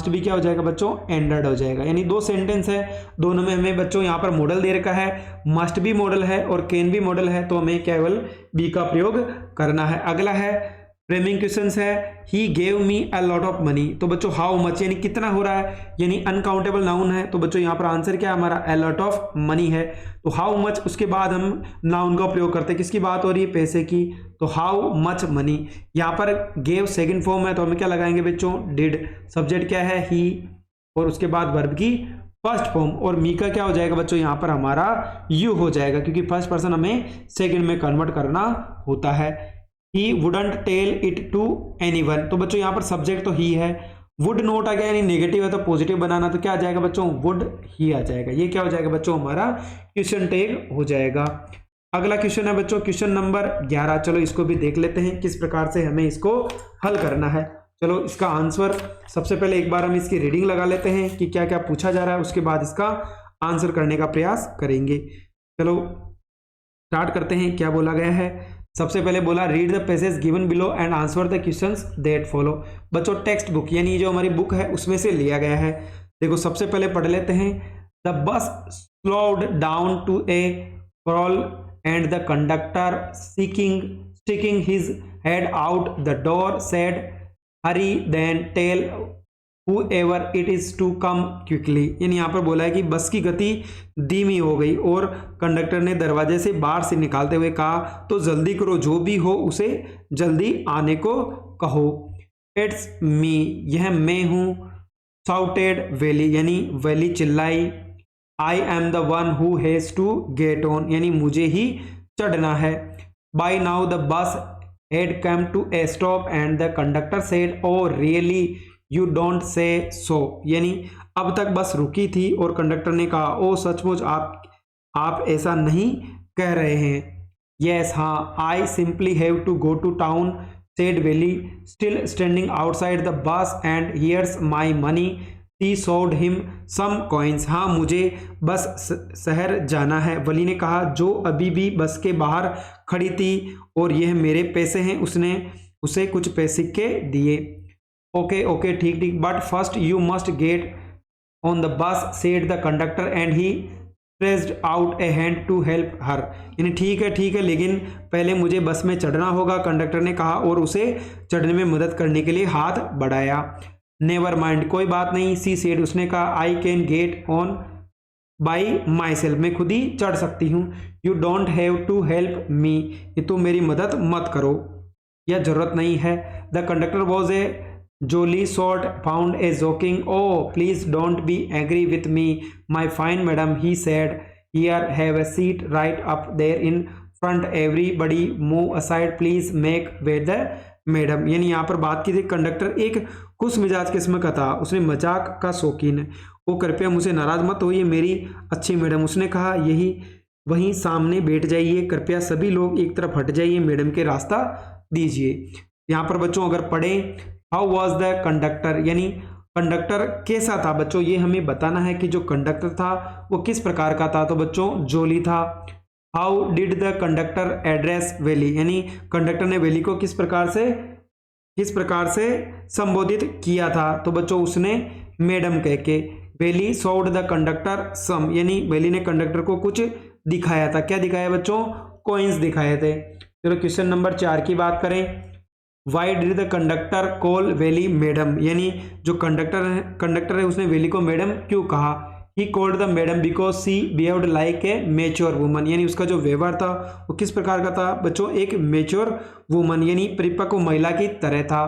बी क्या हो जाएगा बच्चों, एंडर्ड हो जाएगा। यानी दो सेंटेंस है, दोनों में हमें बच्चों यहाँ पर मॉडल दे रखा है, मस्ट बी मॉडल है और कैन बी मॉडल है, तो हमें केवल बी का प्रयोग करना है। अगला है फ्रेमिंग क्वेश्चंस है, he gave me a lot of money. तो बच्चों हाउ मच यानी कितना हो रहा है, यानी अनकाउंटेबल नाउन है, तो बच्चों यहाँ पर आंसर क्या है हमारा, अ लॉट ऑफ मनी है। तो हाउ मच उसके बाद हम नाउन का प्रयोग करते हैं, किसकी बात हो रही है, पैसे की। तो हाउ मच मनी। यहाँ पर गेव सेकंड फॉर्म है तो हमें क्या लगाएंगे बच्चों, डिड। सब्जेक्ट क्या है, ही, और उसके बाद वर्ब की फर्स्ट फॉर्म। और मी का क्या हो जाएगा बच्चों, यहाँ पर हमारा यू हो जाएगा, क्योंकि फर्स्ट पर्सन हमें सेकंड में कन्वर्ट करना होता है। He wouldn't tell it to anyone। तो बच्चों यहाँ पर सब्जेक्ट तो ही है, वुड नोट आ गया यानी नेगेटिव है तो पॉजिटिव बनाना, तो क्या आ जाएगा बच्चों, वुड ही आ जाएगा। ये क्या हो जाएगा बच्चों, हमारा क्वेश्चन टैग हो जाएगा। अगला क्वेश्चन है बच्चों क्वेश्चन नंबर 11। चलो इसको भी देख लेते हैं किस प्रकार से हमें इसको हल करना है। चलो इसका आंसर सबसे पहले एक बार हम इसकी रीडिंग लगा लेते हैं कि क्या क्या पूछा जा रहा है, उसके बाद इसका आंसर करने का प्रयास करेंगे। चलो स्टार्ट करते हैं, क्या बोला गया है। सबसे पहले बोला read the passage given below and answer the questions that follow. बच्चों टेक्स्ट बुक यानी जो हमारी बुक है उसमें से लिया गया है। देखो सबसे पहले पढ़ लेते हैं, the bus slowed down to a crawl and the conductor seeking sticking his head out the door, said, "Hurry, then tell whoever it is to come quickly." यानी यहाँ पर बोला है कि बस की गति धीमी हो गई और कंडक्टर ने दरवाजे से बाहर से निकालते हुए कहा, तो जल्दी करो, जो भी हो उसे जल्दी आने को कहो। इट्स मी, यह मैं हूँ। शाउटेड वैली, यानी वैली चिल्लाई। I am the one who has to get on, यानी मुझे ही चढ़ना है। By now the bus had come to a stop and the conductor said, oh really you don't say so, यानी अब तक बस रुकी थी और कंडक्टर ने कहा, ओ सचमुच आप ऐसा नहीं कह रहे हैं। यस हाँ, I simply have to go to town, said Willie, still standing outside the bus, and here's my money. She showed him some coins. हाँ, मुझे बस शहर जाना है, वली ने कहा, जो अभी भी बस के बाहर खड़ी थी, और यह मेरे पैसे हैं। उसने उसे कुछ पैसे के दिए। ओके ओके, ठीक ठीक, but first you must get on the bus, said the conductor, and he stretched out a hand to help her. यानी ठीक है, लेकिन पहले मुझे बस में चढ़ना होगा, कंडक्टर ने कहा और उसे चढ़ने में मदद करने के लिए हाथ बढ़ाया। नेवर माइंड, कोई बात नहीं, सी सेड, उसने कहा, I can get on by myself, मैं खुद ही चढ़ सकती हूँ। You don't have to help me, ये तुम मेरी मदद मत करो, यह जरूरत नहीं है। The conductor was a Jolly sort, found a joking, "Oh, please don't be angry with me, my fine madam," he said. "Here, have a seat right up there in front. Everybody move aside, please. Make way the madam." यानी यहाँ पर बात की थी, conductor एक खुश मिजाज किस्म का था, उसने मजाक का शौकीन है। वो कृपया मुझसे नाराज मत होइए मेरी अच्छी मैडम, उसने कहा, यही वहीं सामने बैठ जाइए, कृपया सभी लोग एक तरफ हट जाइए, मैडम के रास्ता दीजिए। यहाँ पर बच्चों अगर पढ़ें, हाउ वॉज द कंडक्टर, यानी कंडक्टर कैसा था बच्चों, ये हमें बताना है कि जो कंडक्टर था वो किस प्रकार का था। तो बच्चों जोली था। How did the conductor address valley, यानी कंडक्टर ने वैली को किस प्रकार से संबोधित किया था। तो बच्चों उसने मैडम कह के। वैली शोड द कंडक्टर सम, यानी वैली ने कंडक्टर को कुछ दिखाया था। क्या दिखाया बच्चों? कॉइन्स दिखाए थे। चलो क्वेश्चन नंबर 4 की बात करें। Why did the conductor call valley madam, यानी जो कंडक्टर है उसने वैली को मैडम क्यों कहा। He called the madam because she behaved like a mature woman, यानी उसका जो व्यवहार था वो किस प्रकार का था बच्चों? एक मेच्योर वुमन, यानी परिपक्व महिला की तरह था।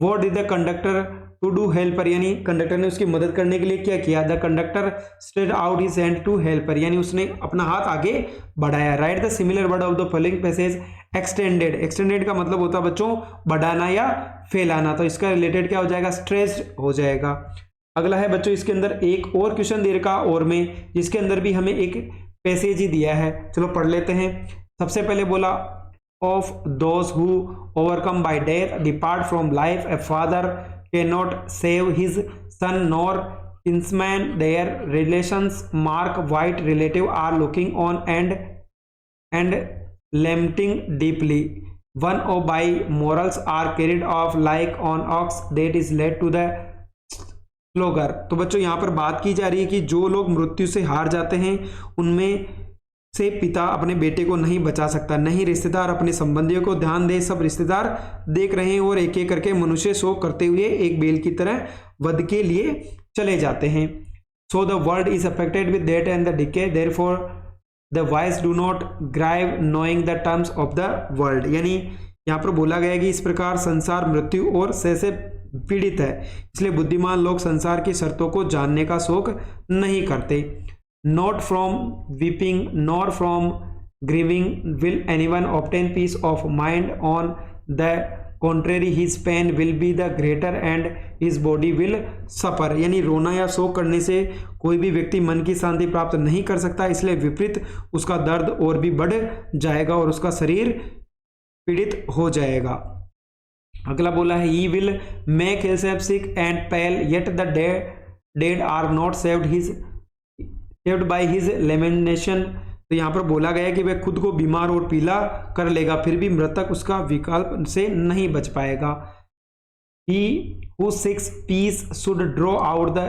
What did the conductor to do help her, यानी कंडक्टर ने उसकी मदद करने के लिए क्या किया। The conductor straight out his hand to help her, यानी उसने अपना हाथ आगे बढ़ाया। Write the similar word of the following passage. Extended का मतलब होता है बच्चों बढ़ाना या फैलाना, तो इसका रिलेटेड क्या हो जाएगा? स्ट्रेच्ड हो जाएगा। अगला है बच्चों, इसके अंदर एक और क्वेश्चन दे रखा और में, जिसके अंदर भी हमें एक पैसेज ही दिया है। चलो पढ़ लेते हैं। सबसे पहले बोला, of those who overcome bye death depart from life, a father cannot save his son nor kinsman their relations mark white relative are looking on and lamenting deeply. One of by morals are carried off like on ox that is led to the slaughter. तो बच्चों यहाँ पर बात की जा रही है कि जो लोग मृत्यु से हार जाते हैं उनमें से पिता अपने बेटे को नहीं बचा सकता, नहीं रिश्तेदार अपने संबंधियों को ध्यान दे, सब रिश्तेदार देख रहे हैं और एक एक करके मनुष्य शोक करते हुए एक बेल की तरह वध के लिए चले जाते हैं। So the world is affected with death and the decay, therefore the wise do not grieve knowing the terms of the world, यानी यहाँ पर बोला गया है कि इस प्रकार संसार मृत्यु और क्षय से पीड़ित है, इसलिए बुद्धिमान लोग संसार की शर्तों को जानने का शौक नहीं करते। Not from weeping nor from grieving will anyone obtain peace of mind. On the contrary, his pain will be the greater and his body will suffer. यानी रोना या शोक करने से कोई भी व्यक्ति मन की शांति प्राप्त नहीं कर सकता, इसलिए विपरीत उसका दर्द और भी बढ़ जाएगा और उसका शरीर पीड़ित हो जाएगा। अगला बोला है, he will make himself sick and pale, yet the dead are not saved by his lamentation. तो यहाँ पर बोला गया कि वह खुद को बीमार और पीला कर लेगा, फिर भी मृतक उसका विकल्प से नहीं बच पाएगा। He who seeks peace should draw out the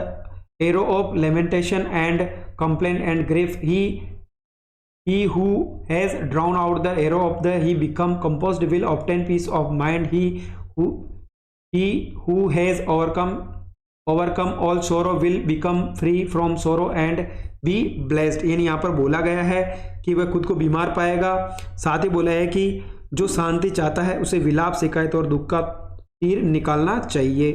arrow of lamentation and complaint and grief. He he who has drawn out the arrow of the he become composed will obtain peace of mind. He who has overcome all sorrow will become free from sorrow and be blessed। यानी यहाँ पर बोला गया है कि वह खुद को बीमार पाएगा। साथ ही बोला है कि जो शांति चाहता है उसे विलाप, शिकायत और दुख का तीर निकालना चाहिए।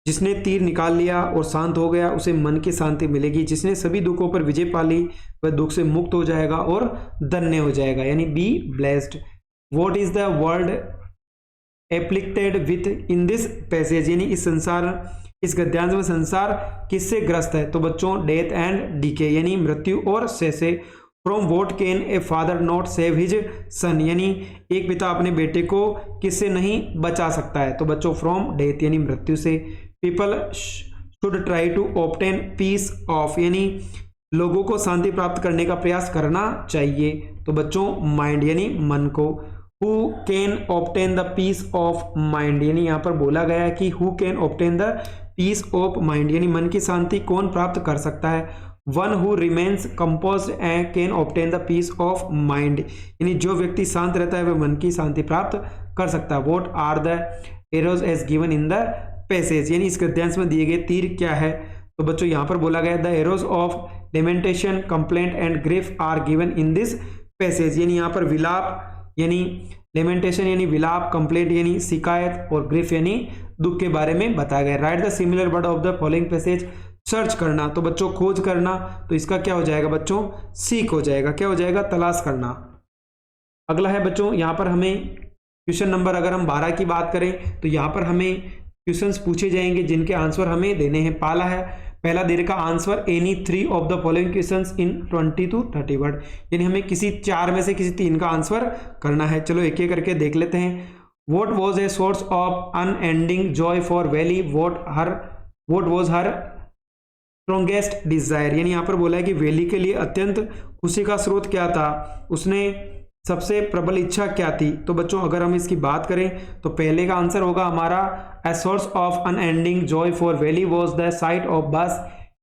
जिसने तीर निकाल लिया और शांत हो गया उसे मन की शांति मिलेगी। जिसने सभी दुखों पर विजय पा ली वह दुख से मुक्त हो जाएगा और धन्य हो जाएगा, यानी be blessed. What is the world afflicted with in this passage, यानी इस गद्यांश में संसार किससे ग्रस्त है? तो बच्चों डेथ एंड डीके, यानी मृत्यु और क्षय से। From what can a father not save his son, यानी एक पिता अपने बेटे को किससे नहीं बचा सकता है? तो बच्चों फ्रॉम डेथ, यानी मृत्यु से। People should try to obtain peace of, यानी लोगों को शांति प्राप्त करने का प्रयास करना चाहिए। तो बच्चों माइंड, यानी मन को। Who can obtain the peace of mind, यानी यहाँ पर बोला गया है कि who can obtain the peace of mind, यानी मन की शांति कौन प्राप्त कर सकता है? One who remains composed and can obtain the peace of mind, यानी जो व्यक्ति शांत रहता है वह मन की शांति प्राप्त कर सकता है। What are the arrows as given in the passage, यानी इस गद्यांश में दिए गए तीर क्या है? तो बच्चों यहाँ पर बोला गया the arrows of lamentation, complaint and grief are given in this passage, यानी यहाँ पर विलाप यानी लेमेंटेशन यानी विलाप, कंप्लेंट यानी शिकायत और ग्रिफ यानी दुख के बारे में बताया गया। Right the similar word of the following passage, search करना, तो बच्चों खोज करना, तो इसका क्या हो जाएगा बच्चों? सीख हो जाएगा। क्या हो जाएगा? तलाश करना। अगला है बच्चों यहाँ पर हमें क्वेश्चन नंबर, अगर हम 12 की बात करें तो यहाँ पर हमें क्वेश्चंस पूछे जाएंगे जिनके आंसर हमें देने हैं। पहला दे रखा answer any 3 of the following questions in 20 to 30 word, यानी हमें किसी 4 में से किसी 3 का आंसर करना है। चलो एक एक करके देख लेते हैं। What was a source of unending joy for Valli, what was her strongest desire, यानी यहाँ पर बोला है कि वैली के लिए अत्यंत खुशी का स्रोत क्या था, उसने सबसे प्रबल इच्छा क्या थी? तो बच्चों अगर हम इसकी बात करें तो पहले का आंसर होगा हमारा a source of unending joy for Valli was the sight of bus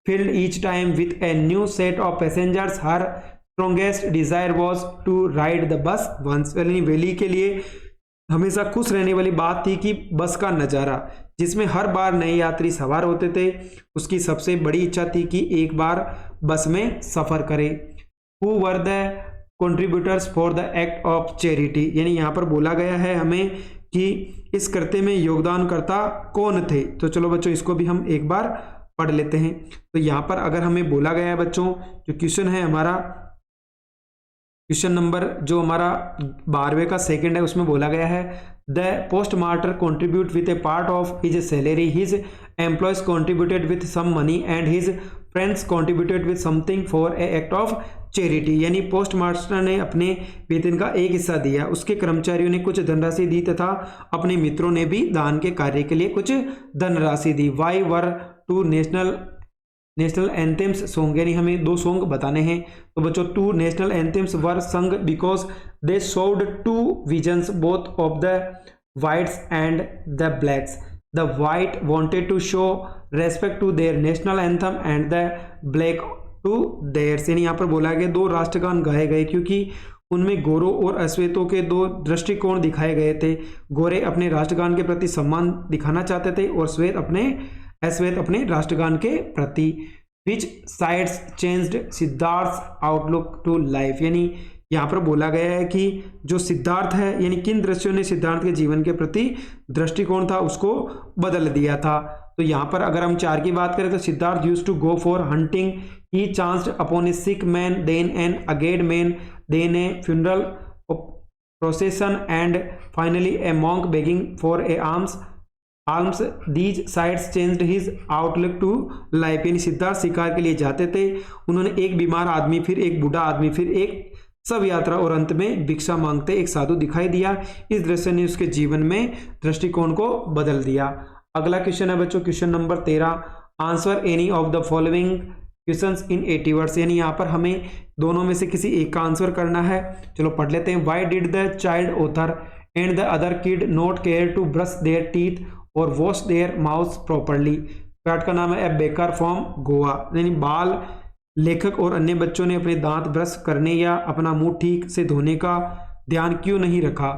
filled each time with a new set of passengers, her strongest desire was to ride the bus once, यानी वैली के लिए हमेशा खुश रहने वाली बात थी कि बस का नज़ारा जिसमें हर बार नए यात्री सवार होते थे, उसकी सबसे बड़ी इच्छा थी कि एक बार बस में सफ़र करे। Who were the contributors for the act of charity, यानी यहाँ पर बोला गया है हमें कि इस कृत्य में योगदानकर्ता कौन थे? तो चलो बच्चों इसको भी हम एक बार पढ़ लेते हैं। तो यहाँ पर अगर हमें बोला गया है बच्चों, जो क्वेश्चन है हमारा क्वेश्चन नंबर जो हमारा 12वें का सेकंड है, उसमें बोला गया है the postmaster contribute with a part of his salary, his employees contributed with some money and his friends contributed with something for a act of charity, यानी पोस्ट मास्टर ने अपने वेतन का एक हिस्सा दिया, उसके कर्मचारियों ने कुछ धनराशि दी तथा अपने मित्रों ने भी दान के कार्य के लिए कुछ धनराशि दी। Why were two national anthems song, यानी हमें 2 सॉन्ग बताने हैं। तो बच्चों 2 national anthems were sung because they showed 2 visions both of the whites and the blacks. The white wanted to show respect to their national anthem and the black to theirs, यानी यहाँ पर बोला गया 2 राष्ट्रगान गाए गए क्योंकि उनमें गोरों और अश्वेतों के 2 दृष्टिकोण दिखाए गए थे। गोरे अपने राष्ट्रगान के प्रति सम्मान दिखाना चाहते थे और अश्वेत अपने राष्ट्रगान के प्रति। Which sights changed Siddhartha outlook to life, यानी यहाँ पर बोला गया है कि जो सिद्धार्थ है यानी किन दृश्यों ने सिद्धार्थ के जीवन के प्रति दृष्टिकोण था उसको बदल दिया था। तो यहाँ पर अगर हम 4 की बात करें तो Siddhartha used to go for hunting, he chanced upon a sick man, then an aged man, then a funeral procession and finally a monk begging for a alms. These sights changed his outlook to life, यानी सिद्धार्थ शिकार के लिए जाते थे, उन्होंने एक बीमार आदमी, फिर एक बूढ़ा आदमी, फिर एक सब यात्रा और अंत में भिक्षा मांगते एक साधु दिखाई दिया। इस दृश्य ने उसके जीवन में दृष्टिकोण को बदल दिया। अगला क्वेश्चन है बच्चों question number 13, answer any of the following questions in 80 words, यानी यहाँ पर हमें दोनों में से किसी एक का आंसर करना है। चलो पढ़ लेते हैं। Why did the child author and the other kid not care to brush their teeth or wash their mouth properly? पाठ का नाम है ए बेकर फ्रॉम गोवा, यानी बाल लेखक और अन्य बच्चों ने अपने दांत ब्रश करने या अपना मुंह ठीक से धोने का ध्यान क्यों नहीं रखा?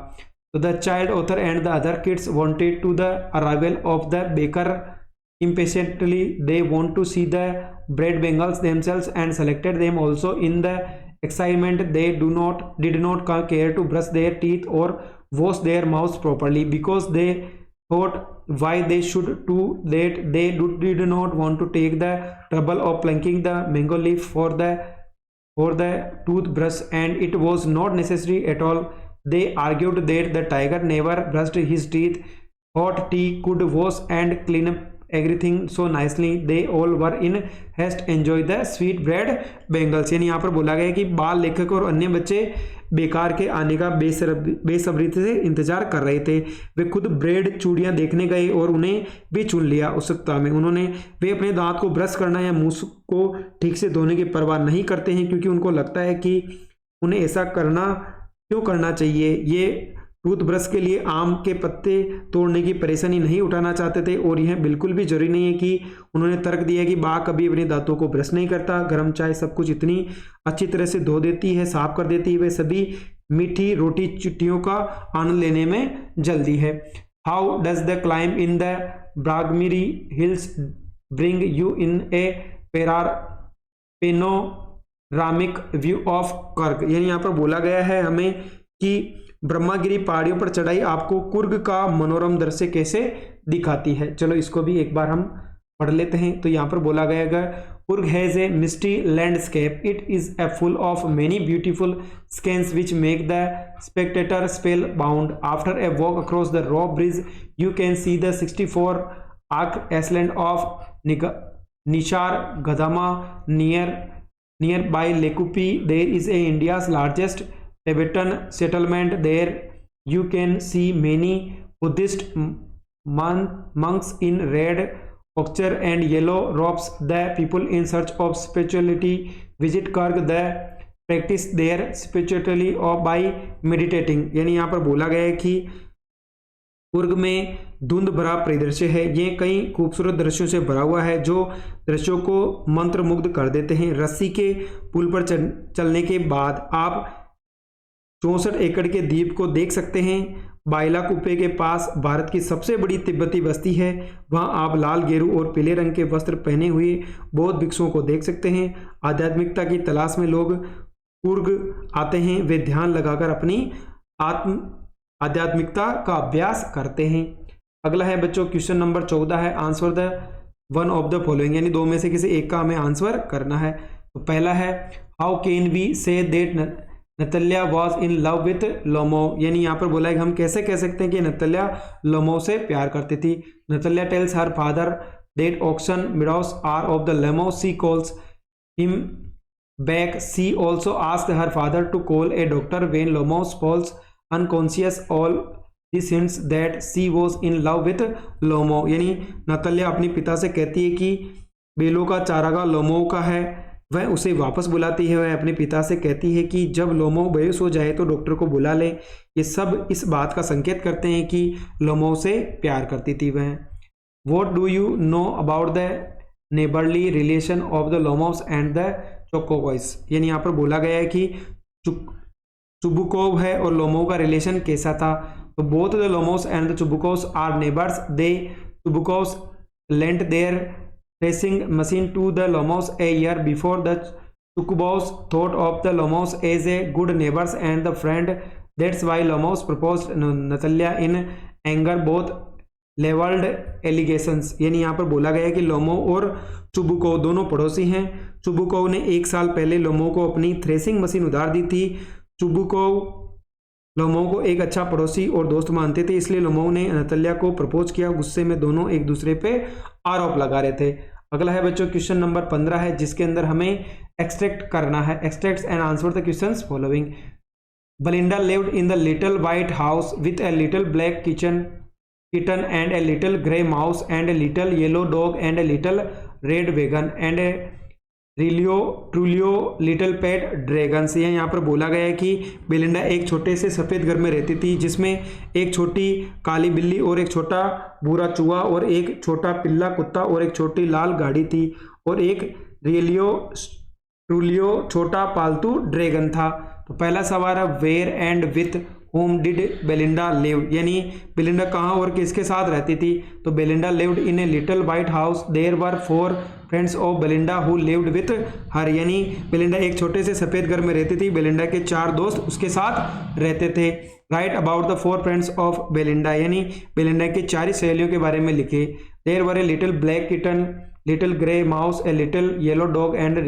तो the child author and the other kids wanted to the arrival of the baker impatiently. They want to see the bread bangles themselves and selected them also. In the excitement, they did not care to brush their teeth or wash their mouths properly because they thought why they should do that. They did not want to take the trouble of plucking the mango leaf for the toothbrush, and it was not necessary at all. They argued that the tiger never brushed his teeth. Hot tea could wash and clean up everything so nicely. They all were in haste enjoy the sweet bread bangles. यानी यहाँ पर बोला गया है कि बाल लेखक और अन्य बच्चे बेकार के आने का बेसब्री से इंतजार कर रहे थे। वे खुद ब्रेड चूड़ियाँ देखने गए और उन्हें भी चुन लिया उत्सुकता में। वे अपने दांत को ब्रश करना या मुंह को ठीक से धोने की परवाह नहीं करते हैं, क्योंकि उनको लगता है कि उन्हें ऐसा क्यों करना चाहिए। ये टूथब्रश के लिए आम के पत्ते तोड़ने की परेशानी नहीं उठाना चाहते थे, और यह बिल्कुल भी जरूरी नहीं है कि उन्होंने तर्क दिया कि बाघ कभी अपने दांतों को ब्रश नहीं करता। गर्म चाय सब कुछ इतनी अच्छी तरह से धो देती है, साफ कर देती है। वे सभी मीठी रोटी चुट्टियों का आनंद लेने में जल्दी है। How does the climb in the Brahmagiri hills bring you in a panoramic view of Coorg. यानी यहाँ पर बोला गया है हमें कि ब्रह्मागिरी पहाड़ियों पर चढ़ाई आपको कुर्ग का मनोरम दृश्य कैसे दिखाती है। चलो इसको भी एक बार हम पढ़ लेते हैं। तो यहाँ पर बोला गया है Coorg has a misty landscape. It is a full of many beautiful scenes which make the spectator spell bound. After a walk across the rope bridge you can see the 64 आर्क island of Nisargadhama near Bylakuppe. There is a India's largest Tibetan settlement there. You can see many Buddhist monks in red ochre and yellow robes. The people in search of spirituality visit Karg. The practice their spirituality by meditating. यानी यहाँ पर बोला गया है कि कुर्ग में धुंध भरा परिदृश्य है। ये कई खूबसूरत दृश्यों से भरा हुआ है जो दृश्यों को मंत्रमुग्ध कर देते हैं। रस्सी के पुल पर चलने के बाद आप 64 एकड़ के द्वीप को देख सकते हैं। बाइला कुप्पे के पास भारत की सबसे बड़ी तिब्बती बस्ती है। वहां आप लाल, गेरू और पीले रंग के वस्त्र पहने हुए बौद्ध भिक्षुओं को देख सकते हैं। आध्यात्मिकता की तलाश में लोग कुर्ग आते हैं। वे ध्यान लगाकर अपनी आध्यात्मिकता का अभ्यास करते हैं। अगला है बच्चों क्वेश्चन नंबर 14 है answer the one of the following, यानी दो में से किसी एक का हमें आंसर करना है। तो पहला है how can we say that Natalya was in love with Lomov. यानी यहाँ पर बोला है कि हम कैसे कह सकते हैं कि नतल्या लोमो से प्यार करती थी। Natalya tells her father that oxen meadows are of the Lomov. She calls him back. She also asked her father to call a doctor when Lomov falls unconscious. All this hints that she was in love with Lomov. यानी Natalya अपने पिता से कहती है कि बेलों का चारागाह लोमो का है, वह उसे वापस बुलाती है। वह अपने पिता से कहती है कि जब लोमो बेहोश हो जाए तो डॉक्टर को बुला ले। ये सब इस बात का संकेत करते हैं कि लोमो से प्यार करती थी वह। What do you know about the neighbourly relation of the Lomovs and the Chubukovs. यानी यहाँ पर बोला गया है कि चुबुकोव है और लोमो का रिलेशन कैसा था। तो both the Lomovs and the Chubukovs are neighbours. They Chubukovs lent their tracing machine to the Lomos a year before. The Chukubos thought of the Lomos as a good neighbors and the friend. That's why Lomos proposed Natalia in anger. Both leveled allegations. यानी यहाँ पर बोला गया है कि लोमो और Chubukov दोनों पड़ोसी हैं। चुबुकोव ने एक साल पहले लोमो को अपनी थ्रेसिंग मशीन उधार दी थी। चुबुकोव लोमो को एक अच्छा पड़ोसी और दोस्त मानते थे, इसलिए लोमो ने नतल्या को प्रपोज किया। गुस्से में दोनों एक दूसरे पे आरोप लगा रहे थे। अगला है बच्चों क्वेश्चन नंबर 15 है, जिसके अंदर हमें एक्सट्रैक्ट करना है। Extract and answer the questions following. Belinda lived in the little white house with a little black kitten and a little grey mouse and a little yellow dog and a little red wagon and a ट्रूलियो little pet dragons. यहाँ पर बोला गया है कि Belinda एक छोटे से सफ़ेद घर में रहती थी जिसमें एक छोटी काली बिल्ली और एक छोटा भूरा चूहा और एक छोटा पिल्ला कुत्ता और एक छोटी लाल गाड़ी थी और एक ट्रूलियो छोटा पालतू ड्रैगन था। तो पहला सवाल है where and with whom did Belinda live, यानी बेलिंडा कहाँ और किसके साथ रहती थी। तो Belinda lived in a little white house, there were 4 friends of Belinda who lived with her, यानी बेलिंडा एक छोटे से सफ़ेद घर में रहती थी, बेलिंडा के 4 दोस्त उसके साथ रहते थे। Write about the 4 friends of Belinda, यानी बेलिंडा की 4 सहेलियों के बारे में लिखे। There were a little black kitten, little grey mouse, a little yellow dog and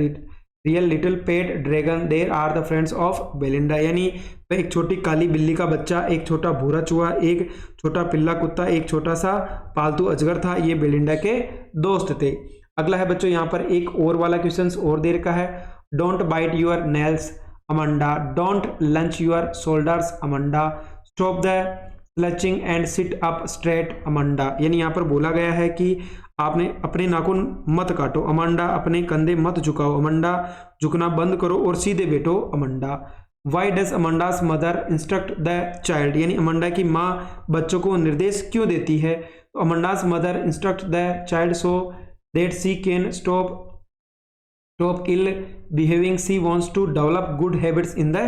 real little pet dragon, there are the friends of Belinda, यानी एक छोटी काली बिल्ली का बच्चा, एक छोटा भूरा चूहा, एक छोटा पिल्ला कुत्ता, एक छोटा सा पालतू अजगर था, ये बेलिंडा के दोस्त थे। अगला है बच्चों यहाँ पर एक और वाला क्वेश्चन और देर का है। Don't bite your nails Amanda, don't hunch your shoulders Amanda, stop the slouching and sit up straight Amanda, यानी यहाँ पर बोला गया है कि आपने अपने नाखून मत काटो अमंडा, अपने कंधे मत झुकाओ अमंडा, झुकना बंद करो और सीधे बैठो Amanda. Why does Amanda's mother instruct the child, यानी अमंडा की माँ बच्चों को निर्देश क्यों देती है। तो Amanda's mother instruct the child so that she can stop ill behaving, she wants to develop good habits in the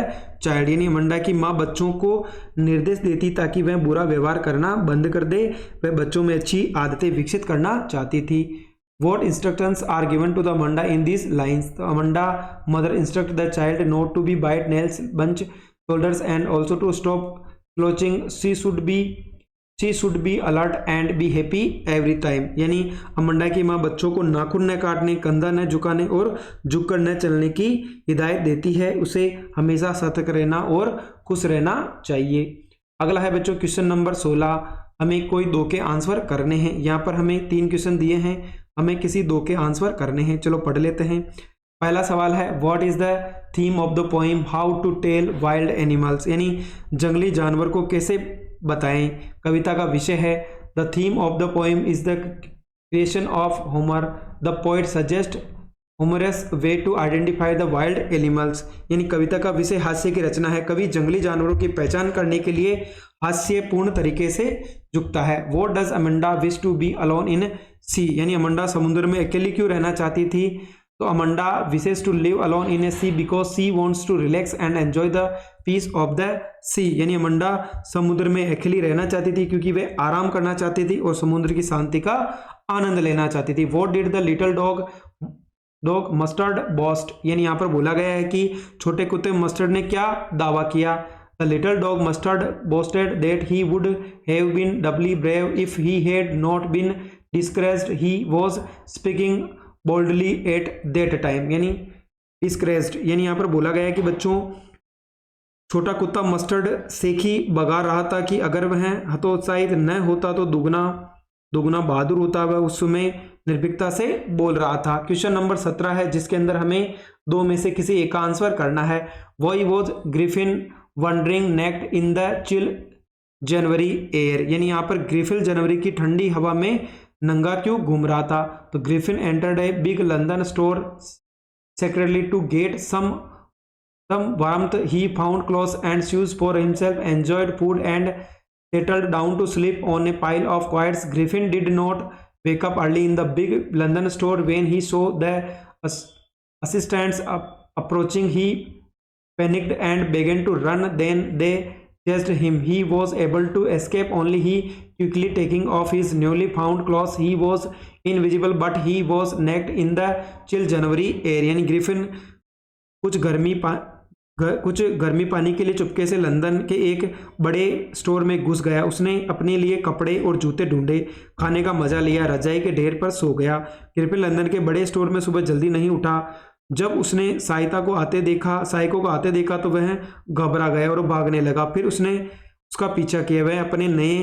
child, यानी अमंडा की माँ बच्चों को निर्देश देती ताकि वह बुरा व्यवहार करना बंद कर दे, वह बच्चों में अच्छी आदतें विकसित करना चाहती थी। What instructions are given to the Amanda in these lines? तो Amanda mother instruct the child not to be bite nails, bunch shoulders and also to stop slouching. She should be alert and be happy every time. यानी Amanda की माँ बच्चों को नाखून न काटने, कंधा न झुकाने और झुककर न चलने की हिदायत देती है, उसे हमेशा सतर्क रहना और खुश रहना चाहिए। अगला है बच्चों क्वेश्चन नंबर 16, हमें कोई 2 के आंसर करने हैं। यहाँ पर हमें 3 क्वेश्चन दिए हैं, हमें किसी 2 के आंसर करने हैं। चलो पढ़ लेते हैं। पहला सवाल है what is the theme of the poem how to tell wild animals, यानी जंगली जानवर को कैसे बताएं। कविता का विषय है the theme of the poem is the creation of humour, the poet suggest humorous way to identify the wild animals, यानी कविता का विषय हास्य की रचना है, कवि जंगली जानवरों की पहचान करने के लिए हास्यपूर्ण तरीके से जुकता है। What does Amanda wish to be alone in sea, यानी अमंडा समुद्र में अकेली क्यों रहना चाहती थी। तो Amanda wishes to live alone in a sea because she wants to relax and enjoy the peace of the sea, यानी अमंडा समुद्र में अकेली रहना चाहती थी क्योंकि वे आराम करना चाहती थी और समुद्र की शांति का आनंद लेना चाहती थी। What did the little dog mustard boast, यानी यहाँ पर बोला गया है कि छोटे कुत्ते मस्टर्ड ने क्या दावा किया। The little dog Mustard boasted that he would have been doubly brave if he had not been discouraged, he was speaking boldly at that time, यानी डिस्करेज्ड, यानी यहाँ पर बोला गया है कि बच्चों छोटा कुत्ता मस्टर्ड सेखी बगा रहा था कि अगर वह हतोत्साहित न होता तो दुगना बहादुर होता, वह उस समय निर्भीकता से बोल रहा था। क्वेश्चन नंबर 17 है जिसके अंदर हमें 2 में से किसी एक का आंसर करना है। वही was Griffin wandering naked in the chill January air, यानी यहाँ पर ग्रिफिन जनवरी की ठंडी हवा में नंगा क्यों घूम रहा था। तो Griffin entered a big London store secretly to get some warmth. He found clothes and shoes for himself, enjoyed food and settled down to sleep on a pile of quoits. Griffin did not wake up early in the big London store. When he saw the assistants approaching, he panicked and began to run. Then they chased him. He was able to escape only he quickly taking off his newly found clothes. He was invisible but he was naked in the chill January air. यानी Griffin कुछ गर्मी पाने के लिए चुपके से London के एक बड़े स्टोर में घुस गया। उसने अपने लिए कपड़े और जूते ढूंढे, खाने का मजा लिया, रजाई के ढेर पर सो गया। ग्रिफिन लंदन के बड़े स्टोर में सुबह जल्दी नहीं उठा। जब उसने साइको को आते देखा तो वह घबरा गया और भागने लगा। फिर उसने उसका पीछा किया। वह अपने नए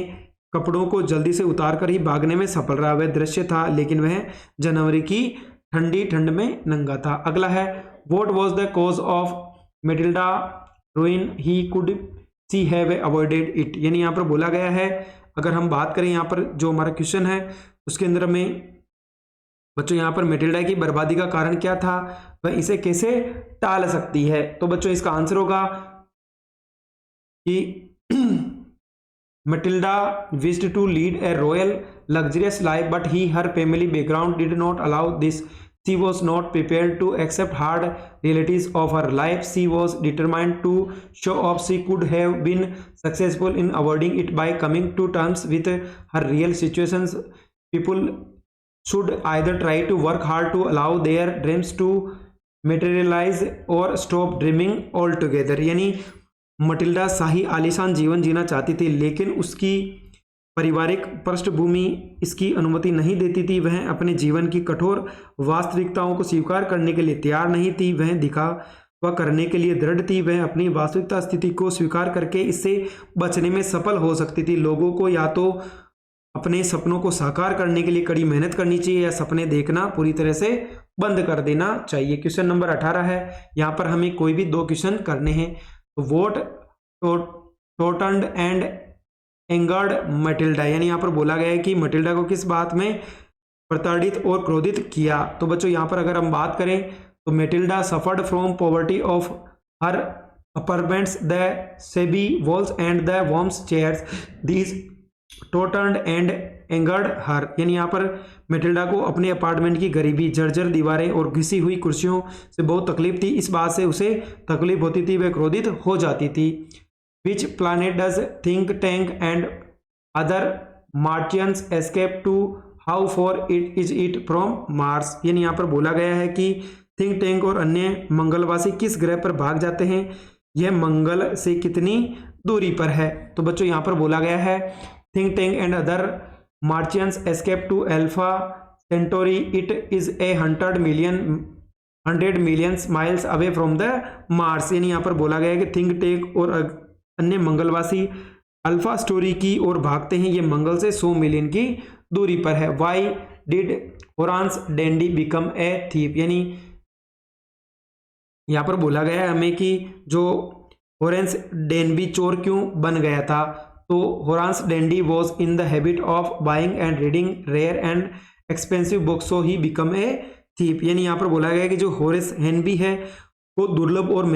कपड़ों को जल्दी से उतार कर ही भागने में सफल रहा। वह दृश्य था लेकिन वह जनवरी की ठंडी ठंड में नंगा था। अगला है what was the cause of Matilda रूइन, he could see have avoided it. यानी यहाँ पर बोला गया है, अगर हम बात करें यहाँ पर जो हमारा क्वेश्चन है उसके अंदर में बच्चों यहाँ पर मेटिल्डा की बर्बादी का कारण क्या था, वह इसे कैसे टाल सकती है। तो बच्चों इसका आंसर होगा कि Matilda wished to lead a royal, luxurious life, but her family background did not allow this. She was not prepared to accept hard realities of her life. She was determined to show off. She could have been successful in avoiding it by coming to terms with her real situations. People should either try to work hard to allow their dreams to materialize or stop dreaming altogether. यानी Matilda शाही आलीशान जीवन जीना चाहती थी, लेकिन उसकी पारिवारिक पृष्ठभूमि इसकी अनुमति नहीं देती थी। वह अपने जीवन की कठोर वास्तविकताओं को स्वीकार करने के लिए तैयार नहीं थी। वह दिखावा करने के लिए दृढ़ थी। वह अपनी वास्तविकता स्थिति को स्वीकार करके इससे बचने में सफल हो सकती थी। लोगों को या तो अपने सपनों को साकार करने के लिए कड़ी मेहनत करनी चाहिए या सपने देखना पूरी तरह से बंद कर देना चाहिए। क्वेश्चन नंबर 18 है। यहाँ पर हमें कोई भी 2 क्वेश्चन करने हैं। वोट टोटन्ड एंड एंगर्ड मटिल्डा, यानी यहाँ पर बोला गया है कि मटिल्डा को किस बात में प्रताड़ित और क्रोधित किया। तो बच्चों यहाँ पर अगर हम बात करें तो Matilda suffered from poverty of her apartments, the shabby walls and the worn chairs, these tormented and angered her, यानी यहाँ पर मटिल्डा को अपने अपार्टमेंट की गरीबी, जर्जर दीवारें और घिसी हुई कुर्सियों से बहुत तकलीफ थी। इस बात से उसे तकलीफ होती थी, वह क्रोधित हो जाती थी। Which planet does think tank and other Martians escape to? How far is it from Mars? यानी यहाँ पर बोला गया है कि थिंक टैंक और अन्य मंगलवासी किस ग्रह पर भाग जाते हैं, यह मंगल से कितनी दूरी पर है। तो बच्चों यहाँ पर बोला गया है think tank and other Martians escape to Alpha Centauri, it is a 100 million miles away from the Mars. यानी यहाँ पर बोला गया है कि थिंक टैंक और अन्य मंगलवासी अल्फा स्टोरी की ओर भागते हैं, ये मंगल से 100 मिलियन की दूरी पर है। Why did Horace Dandy become a thief, यानी यहाँ पर बोला गया है हमें कि जो होरेंस डेनबी चोर क्यों बन गया था। तो Horace Dandy was in the habit of buying and reading rare and expensive books, so he become a thief. यानी यहाँ पर बोला गया है कि जो होरेस हेनबी है वो दुर्लभ और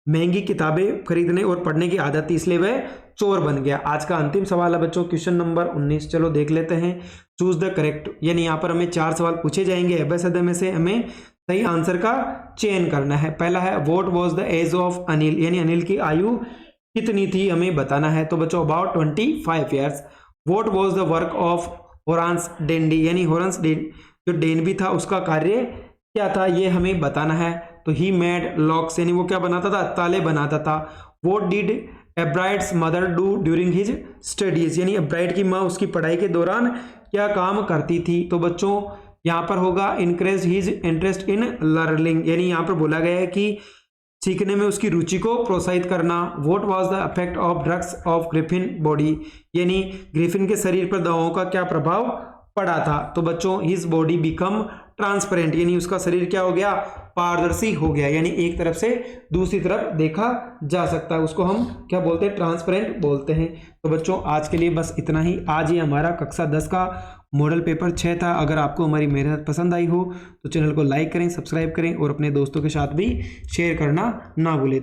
महंगी किताबें खरीदने और पढ़ने की आदत थी, इसलिए वह चोर बन गया। आज का अंतिम सवाल है बच्चों क्वेश्चन नंबर 19, चलो देख लेते हैं। चूज द करेक्ट, यानी यहाँ पर हमें 4 सवाल पूछे जाएंगे। एबेसड में से हमें सही आंसर का चयन करना है। पहला है what was the age of Anil, यानी अनिल की आयु कितनी थी हमें बताना है। तो बच्चों about 25 years. What was the work of Horace Dandy, यानी होरांस जो डेनबी था उसका कार्य क्या था ये हमें बताना है। तो ही मेड लॉक्स, यानी वो क्या बनाता था, ताले बनाता था। What did Ebright's mother do during his studies, यानी एब्राइड की माँ उसकी पढ़ाई के दौरान क्या काम करती थी। तो बच्चों यहाँ पर होगा increase his interest in learning, यानी यहाँ पर बोला गया है कि सीखने में उसकी रुचि को प्रोत्साहित करना। What was the effect of drugs of Griffin body, यानी ग्रिफिन के शरीर पर दवाओं का क्या प्रभाव पड़ा था। तो बच्चों हिज बॉडी बिकम ट्रांसपेरेंट, यानी उसका शरीर क्या हो गया, पारदर्शी हो गया, यानी एक तरफ से दूसरी तरफ देखा जा सकता है, उसको हम क्या बोलते हैं, ट्रांसपेरेंट बोलते हैं। तो बच्चों आज के लिए बस इतना ही। आज ये हमारा कक्षा 10 का मॉडल पेपर 6 था। अगर आपको हमारी मेहनत पसंद आई हो तो चैनल को लाइक करें, सब्सक्राइब करें और अपने दोस्तों के साथ भी शेयर करना ना भूलें।